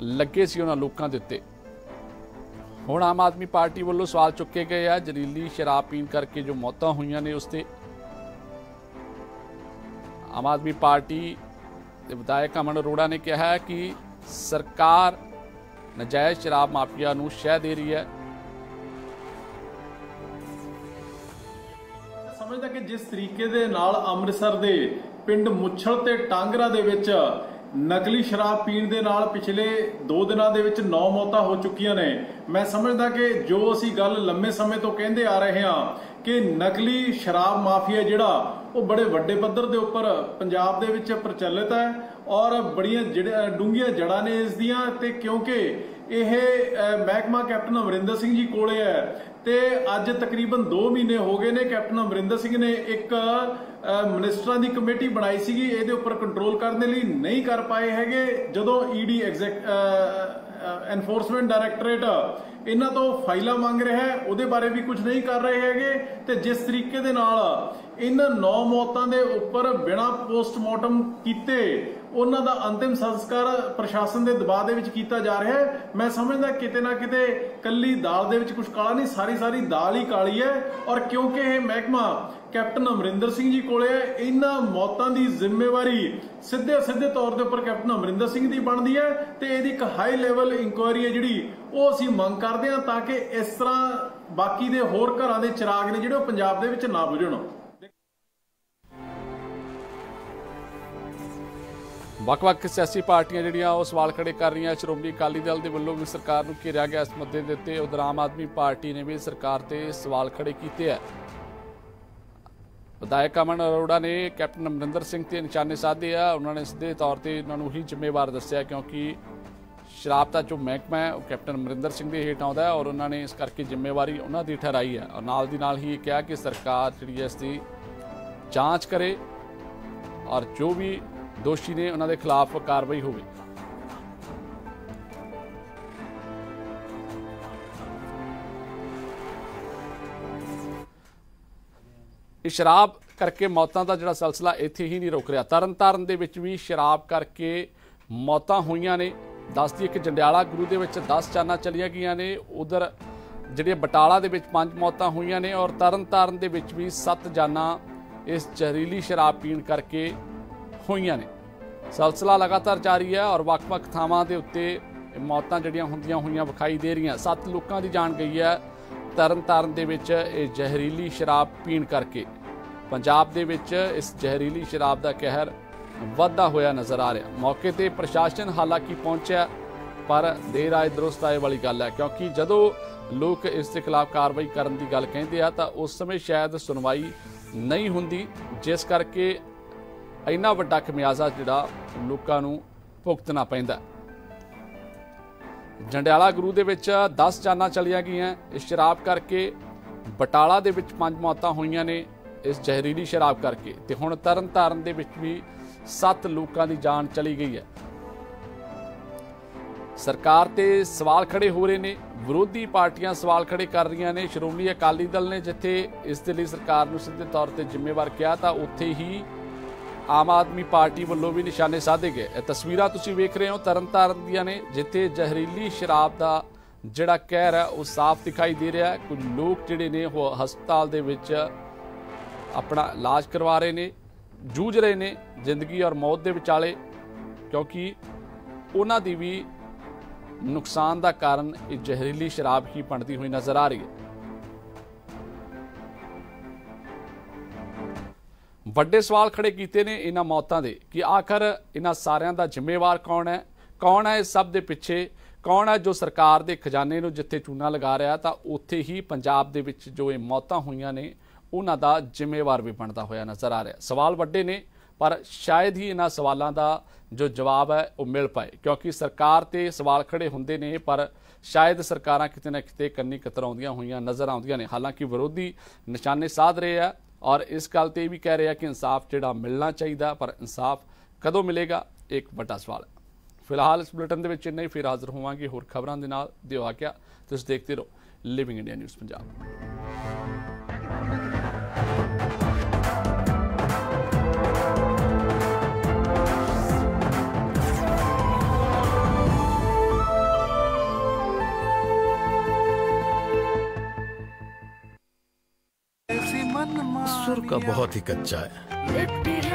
ਲੱਗੇ ਸੀ ਉਹਨਾਂ ਲੋਕਾਂ ਦੇ ਉੱਤੇ। ਹੁਣ ਆਮ ਆਦਮੀ ਪਾਰਟੀ ਵੱਲੋਂ ਸਵਾਲ ਚੁੱਕੇ ਗਏ ਆ ਜ਼ਹਿਰੀਲੀ ਸ਼ਰਾਬ ਪੀਣ ਕਰਕੇ ਜੋ ਮੌਤਾਂ ਹੋਈਆਂ ਨੇ ਉਸ ਤੇ। ਆਮ ਆਦਮੀ ਪਾਰਟੀ ਦੇ ਵਿਧਾਇਕ ਅਮਨ ਅਰੋੜਾ ਨੇ ਕਿਹਾ ਹੈ ਕਿ ਸਰਕਾਰ ਨਜਾਇਜ਼ ਸ਼ਰਾਬ ਮਾਫੀਆ ਨੂੰ ਸ਼ਹਿ ਦੇ ਰਹੀ ਹੈ। ਸਮਝਦਾ ਕਿ ਜਿਸ ਤਰੀਕੇ ਦੇ ਨਾਲ ਅੰਮ੍ਰਿਤਸਰ ਦੇ ਪਿੰਡ ਮੁੱਛਲ ਤੇ ਟਾਂਗਰਾ ਦੇ ਵਿੱਚ ਨਕਲੀ ਸ਼ਰਾਬ ਪੀਣ ਦੇ ਨਾਲ ਪਿਛਲੇ 2 ਦਿਨਾਂ ਦੇ ਵਿੱਚ 9 ਮੌਤਾਂ ਹੋ ਚੁੱਕੀਆਂ ਨੇ, ਮੈਂ ਸਮਝਦਾ ਕਿ ਜੋ ਅਸੀਂ ਗੱਲ ਲੰਮੇ ਸਮੇਂ ਤੋਂ ਕਹਿੰਦੇ ਆ ਰਹੇ ਹਾਂ ਕਿ ਨਕਲੀ ਸ਼ਰਾਬ ਮਾਫੀਆ ਜਿਹੜਾ ਉਹ ਬੜੇ ਵੱਡੇ ਪੱਧਰ ਦੇ ਉੱਪਰ ਪੰਜਾਬ ਦੇ ਵਿੱਚ ਪ੍ਰਚਲਿਤ ਹੈ, ਔਰ ਬੜੀਆਂ ਡੂੰਘੀਆਂ ਜੜਾਂ ਨੇ ਇਸ ਦੀਆਂ। ਤੇ ਕਿਉਂਕਿ ਇਹ ਮਹਿਕਮਾ ਕੈਪਟਨ ਅਮਰਿੰਦਰ ਸਿੰਘ ਜੀ ਕੋਲੇ ਹੈ, ਤੇ ਅੱਜ ਤਕਰੀਬਨ 2 ਮਹੀਨੇ ਹੋ ਗਏ ਨੇ ਕੈਪਟਨ ਅਮਰਿੰਦਰ ਸਿੰਘ ਨੇ ਇੱਕ ਮਿਨਿਸਟਰਾਂ ਦੀ ਕਮੇਟੀ ਬਣਾਈ ਸੀਗੀ ਇਹਦੇ ਉੱਪਰ ਕੰਟਰੋਲ ਕਰਨ ਦੇ ਲਈ, ਨਹੀਂ ਕਰ ਪਾਏ ਹੈਗੇ। ਜਦੋਂ ਈਡੀ ਐਨਫੋਰਸਮੈਂਟ ਡਾਇਰੈਕਟੋਰੇਟ ਇਹਨਾਂ ਤੋਂ ਫਾਈਲਾਂ ਮੰਗ ਰਿਹਾ ਹੈ, ਉਹਦੇ ਬਾਰੇ ਵੀ ਕੁਝ ਨਹੀਂ ਕਰ ਰਹੇ ਹੈਗੇ। ਤੇ ਜਿਸ ਤਰੀਕੇ ਦੇ ਨਾਲ ਇਹਨਾਂ 9 ਮੌਤਾਂ ਦੇ ਉੱਪਰ ਬਿਨਾਂ ਪੋਸਟਮਾਰਟਮ ਕੀਤੇ ਉਹਨਾਂ ਦਾ ਅੰਤਿਮ ਸੰਸਕਾਰ ਪ੍ਰਸ਼ਾਸਨ ਦੇ ਦਬਾਅ ਦੇ ਵਿੱਚ ਕੀਤਾ ਜਾ ਰਿਹਾ ਹੈ, ਮੈਂ ਸਮਝਦਾ ਕਿਤੇ ਨਾ ਕਿਤੇ ਕੱਲੀ ਦਾਲ ਦੇ ਵਿੱਚ ਕੁਝ ਕਾਲਾ ਨਹੀਂ, ਸਾਰੀ ਦਾਲ ਹੀ ਕਾਲੀ ਹੈ। ਔਰ ਕਿਉਂਕਿ ਇਹ ਮਹਿਕਮਾ ਕੈਪਟਨ ਅਮਰਿੰਦਰ ਸਿੰਘ ਜੀ ਕੋਲੇ ਹੈ, ਇਹਨਾਂ ਮੌਤਾਂ ਦੀ ਜ਼ਿੰਮੇਵਾਰੀ ਸਿੱਧੇ ਤੌਰ ਦੇ ਉੱਪਰ ਕੈਪਟਨ ਅਮਰਿੰਦਰ ਸਿੰਘ ਦੀ ਬਣਦੀ ਹੈ। ਤੇ ਇਹਦੀ ਇੱਕ ਹਾਈ ਲੈਵਲ ਇਨਕੁਆਇਰੀ ਹੈ ਜਿਹੜੀ ਉਹ ਅਸੀਂ ਮੰਗ ਕਰਦੇ ਹਾਂ, ਤਾਂ ਕਿ ਇਸ ਤਰ੍ਹਾਂ ਬਾਕੀ ਦੇ ਹੋਰ ਘਰਾਂ ਦੇ ਚਿਰਾਗ ਨੇ ਜਿਹੜੇ ਉਹ ਪੰਜਾਬ ਦੇ ਵਿੱਚ ਨਾ ਬੁਝਣ। ਵੱਖ-ਵੱਖ ਸਿਆਸੀ ਪਾਰਟੀਆਂ ਜਿਹੜੀਆਂ ਉਹ ਸਵਾਲ ਖੜੇ ਕਰ ਰਹੀਆਂ। ਸ਼੍ਰੋਮਣੀ ਅਕਾਲੀ ਦਲ ਦੇ ਵੱਲੋਂ ਵੀ ਸਰਕਾਰ ਨੂੰ ਘੇਰਿਆ ਗਿਆ ਇਸ ਮੁੱਦੇ ਦੇ ਉੱਤੇ। ਉਧਰ ਆਮ ਆਦਮੀ ਪਾਰਟੀ ਨੇ ਵੀ ਸਰਕਾਰ ਤੇ ਸਵਾਲ ਖੜੇ ਕੀਤੇ ਹੈ। ਵਿਧਾਇਕ ਅਮਨ ਅਰੋੜਾ ਨੇ ਕੈਪਟਨ ਅਮਰਿੰਦਰ ਸਿੰਘ ਤੇ ਨਿਸ਼ਾਨੇ ਸਾਧੇ ਆ। ਉਹਨਾਂ ਨੇ ਸਿੱਧੇ ਤੌਰ ਤੇ ਇਹਨਾਂ ਨੂੰ ਹੀ ਜ਼ਿੰਮੇਵਾਰ ਦੱਸਿਆ, ਕਿਉਂਕਿ ਸ਼ਰਾਬ ਦਾ ਜੋ ਮਹਿਕਮਾ ਹੈ ਉਹ ਕੈਪਟਨ ਅਮਰਿੰਦਰ ਸਿੰਘ ਦੇ ਹੇਠ ਆਉਂਦਾ ਹੈ, ਔਰ ਉਹਨਾਂ ਨੇ ਇਸ ਕਰਕੇ ਜ਼ਿੰਮੇਵਾਰੀ ਉਹਨਾਂ ਦੀ ਠਹਿਰਾਈ ਹੈ। ਔਰ ਨਾਲ ਦੀ ਨਾਲ ਹੀ ਇਹ ਕਿਹਾ ਕਿ ਸਰਕਾਰ ਜਿਹੜੀ ਹੈ ਇਸ ਦੀ ਜਾਂਚ ਕਰੇ, ਔਰ ਜੋ ਵੀ ਦੋਸ਼ੀ ਨੇ ਉਹਨਾਂ ਦੇ ਖਿਲਾਫ ਕਾਰਵਾਈ ਹੋਵੇ। ਇਹ ਸ਼ਰਾਬ ਕਰਕੇ ਮੌਤਾਂ ਦਾ ਜਿਹੜਾ ਸਿਲਸਿਲਾ ਇੱਥੇ ਹੀ ਨਹੀਂ ਰੁਕ ਰਿਹਾ। ਤਰਨਤਾਰਨ ਦੇ ਵਿੱਚ ਵੀ ਸ਼ਰਾਬ ਕਰਕੇ ਮੌਤਾਂ ਹੋਈਆਂ ਨੇ। ਦੱਸ ਦਈਏ ਕਿ ਜੰਡਿਆਲਾ ਗੁਰੂ ਦੇ ਵਿੱਚ 10 ਜਾਨਾਂ ਚਲੀਆਂ ਗਈਆਂ ਨੇ, ਉਧਰ ਜਿਹੜੇ ਬਟਾਲਾ ਦੇ ਵਿੱਚ 5 ਮੌਤਾਂ ਹੋਈਆਂ ਨੇ, ਔਰ ਤਰਨਤਾਰਨ ਦੇ ਵਿੱਚ ਵੀ 7 ਜਾਨਾਂ ਇਸ ਜ਼ਹਿਰੀਲੀ ਸ਼ਰਾਬ ਪੀਣ ਕਰਕੇ ਹੋਈਆਂ ਨੇ। ਸਿਲਸਿਲਾ ਲਗਾਤਾਰ ਜਾਰੀ ਹੈ, ਔਰ ਵੱਖ-ਵੱਖ ਥਾਵਾਂ ਦੇ ਉੱਤੇ ਮੌਤਾਂ ਜਿਹੜੀਆਂ ਹੁੰਦੀਆਂ ਹੋਈਆਂ ਵਿਖਾਈ ਦੇ ਰਹੀਆਂ। 7 ਲੋਕਾਂ ਦੀ ਜਾਨ ਗਈ ਹੈ ਤਰਨਤਾਰਨ ਦੇ ਵਿੱਚ ਇਹ ਜ਼ਹਿਰੀਲੀ ਸ਼ਰਾਬ ਪੀਣ ਕਰਕੇ। ਪੰਜਾਬ ਦੇ ਵਿੱਚ ਇਸ ਜ਼ਹਿਰੀਲੀ ਸ਼ਰਾਬ ਦਾ ਕਹਿਰ ਵੱਧਦਾ ਹੋਇਆ ਨਜ਼ਰ ਆ ਰਿਹਾ। ਮੌਕੇ ਤੇ ਪ੍ਰਸ਼ਾਸਨ ਹਾਲਾਂਕਿ ਪਹੁੰਚਿਆ, ਪਰ ਦੇਰ ਆਏ ਦਰੁਸਤ ਆਏ ਵਾਲੀ ਗੱਲ ਹੈ, ਕਿਉਂਕਿ ਜਦੋਂ ਲੋਕ ਇਸ ਦੇ ਖਿਲਾਫ ਕਾਰਵਾਈ ਕਰਨ ਦੀ ਗੱਲ ਕਹਿੰਦੇ ਆ ਤਾਂ ਉਸ ਸਮੇਂ ਸ਼ਾਇਦ ਸੁਣਵਾਈ ਨਹੀਂ ਹੁੰਦੀ, ਜਿਸ ਕਰਕੇ ਇੰਨਾ ਵੱਡਾ ਖਮਿਆਜ਼ਾ ਜਿਹੜਾ ਲੋਕਾਂ ਨੂੰ ਭੁਗਤਣਾ ਪੈਂਦਾ। ਜੰਡਿਆਲਾ ਗੁਰੂ ਦੇ ਵਿੱਚ 10 ਜਾਨਾਂ ਚਲੀਆਂ ਗਈਆਂ ਇਸ ਸ਼ਰਾਬ ਕਰਕੇ। ਬਟਾਲਾ ਦੇ ਵਿੱਚ 5 ਮੌਤਾਂ ਹੋਈਆਂ ਨੇ ਇਸ ਜ਼ਹਿਰੀਲੀ ਸ਼ਰਾਬ ਕਰਕੇ, ਤੇ ਹੁਣ ਤਰਨਤਾਰਨ ਦੇ ਵਿੱਚ ਵੀ 7 ਲੋਕਾਂ ਦੀ ਜਾਨ ਚਲੀ ਗਈ ਹੈ। ਸਰਕਾਰ ਤੇ ਸਵਾਲ ਖੜੇ ਹੋ ਰਹੇ ਨੇ, ਵਿਰੋਧੀ ਪਾਰਟੀਆਂ ਸਵਾਲ ਖੜੇ ਕਰ ਰਹੀਆਂ ਨੇ। ਸ਼੍ਰੋਮਣੀ ਅਕਾਲੀ ਦਲ ਨੇ ਜਿੱਥੇ ਇਸ ਦੇ ਲਈ ਸਰਕਾਰ ਨੂੰ ਸਿੱਧੇ ਤੌਰ ਤੇ ਜ਼ਿੰਮੇਵਾਰ ਕਿਹਾ, ਤਾਂ ਉੱਥੇ ਹੀ ਆਮ ਆਦਮੀ ਪਾਰਟੀ ਵੱਲੋਂ ਵੀ ਨਿਸ਼ਾਨੇ ਸਾਧੇ ਗਏ। ਇਹ ਤਸਵੀਰਾਂ ਤੁਸੀਂ ਵੇਖ ਰਹੇ ਹੋ ਤਰਨਤਾਰਨ ਦੀਆਂ ਨੇ, ਜਿੱਥੇ ਜ਼ਹਿਰੀਲੀ ਸ਼ਰਾਬ ਦਾ ਜਿਹੜਾ ਕਹਿਰ ਹੈ ਉਹ ਸਾਫ਼ ਦਿਖਾਈ ਦੇ ਰਿਹਾ ਹੈ। ਕੁਝ ਲੋਕ ਜਿਹੜੇ ਨੇ ਉਹ ਹਸਪਤਾਲ ਦੇ ਵਿੱਚ ਆਪਣਾ ਇਲਾਜ ਕਰਵਾ ਰਹੇ ਨੇ, ਜੂਝ ਰਹੇ ਨੇ ਜ਼ਿੰਦਗੀ ਔਰ ਮੌਤ ਦੇ ਵਿਚਾਲੇ, ਕਿਉਂਕਿ ਉਹਨਾਂ ਦੀ ਵੀ ਨੁਕਸਾਨ ਦਾ ਕਾਰਨ ਇਹ ਜ਼ਹਿਰੀਲੀ ਸ਼ਰਾਬ ਹੀ ਬਣਦੀ ਹੋਈ ਨਜ਼ਰ ਆ ਰਹੀ ਹੈ। ਵੱਡੇ ਸਵਾਲ ਖੜੇ ਕੀਤੇ ਨੇ ਇਹਨਾਂ ਮੌਤਾਂ ਦੇ ਕਿ ਆਖਰ ਇਹਨਾਂ ਸਾਰਿਆਂ ਦਾ ਜ਼ਿੰਮੇਵਾਰ ਕੌਣ ਹੈ? ਕੌਣ ਹੈ ਇਸ ਸਭ ਦੇ ਪਿੱਛੇ? ਕੌਣ ਹੈ ਜੋ ਸਰਕਾਰ ਦੇ ਖਜ਼ਾਨੇ ਨੂੰ ਜਿੱਥੇ ਚੂਨਾ ਲਗਾ ਰਿਹਾ, ਤਾਂ ਉੱਥੇ ਹੀ ਪੰਜਾਬ ਦੇ ਵਿੱਚ ਜੋ ਇਹ ਮੌਤਾਂ ਹੋਈਆਂ ਨੇ ਉਹਨਾਂ ਦਾ ਜ਼ਿੰਮੇਵਾਰ ਵੀ ਬਣਦਾ ਹੋਇਆ ਨਜ਼ਰ ਆ ਰਿਹਾ। ਸਵਾਲ ਵੱਡੇ ਨੇ, ਪਰ ਸ਼ਾਇਦ ਹੀ ਇਹਨਾਂ ਸਵਾਲਾਂ ਦਾ ਜੋ ਜਵਾਬ ਹੈ ਉਹ ਮਿਲ ਪਾਏ, ਕਿਉਂਕਿ ਸਰਕਾਰ ਤੇ ਸਵਾਲ ਖੜੇ ਹੁੰਦੇ ਨੇ ਪਰ ਸ਼ਾਇਦ ਸਰਕਾਰਾਂ ਕਿਤੇ ਨਾ ਕਿਤੇ ਕੰਨੀ ਕਤਰਾਉਂਦੀਆਂ ਹੋਈਆਂ ਨਜ਼ਰ ਆਉਂਦੀਆਂ ਨੇ। ਹਾਲਾਂਕਿ ਵਿਰੋਧੀ ਨਿਸ਼ਾਨੇ ਸਾਧ ਰਹੇ ਆ ਔਰ ਇਸ ਗੱਲ ਤੇ ਵੀ ਕਹਿ ਰਹੇ ਆ ਕਿ ਇਨਸਾਫ ਜਿਹੜਾ ਮਿਲਣਾ ਚਾਹੀਦਾ, ਪਰ ਇਨਸਾਫ ਕਦੋਂ ਮਿਲੇਗਾ ਇੱਕ ਵੱਡਾ ਸਵਾਲ ਹੈ। ਫਿਲਹਾਲ ਇਸ ਬੁਲੇਟਿਨ ਦੇ ਵਿੱਚ ਇੰਨਾ ਹੀ, ਫਿਰ ਹਾਜ਼ਰ ਹੋਵਾਂਗੇ ਹੋਰ ਖਬਰਾਂ ਦੇ ਨਾਲ। ਦਿਓ ਆਗਿਆ, ਤੁਸੀਂ ਦੇਖਦੇ ਰਹੋ ਲਿਵਿੰਗ ਇੰਡੀਆ ਨਿਊਜ਼ ਪੰਜਾਬ। सुर का बहुत ही कच्चा है।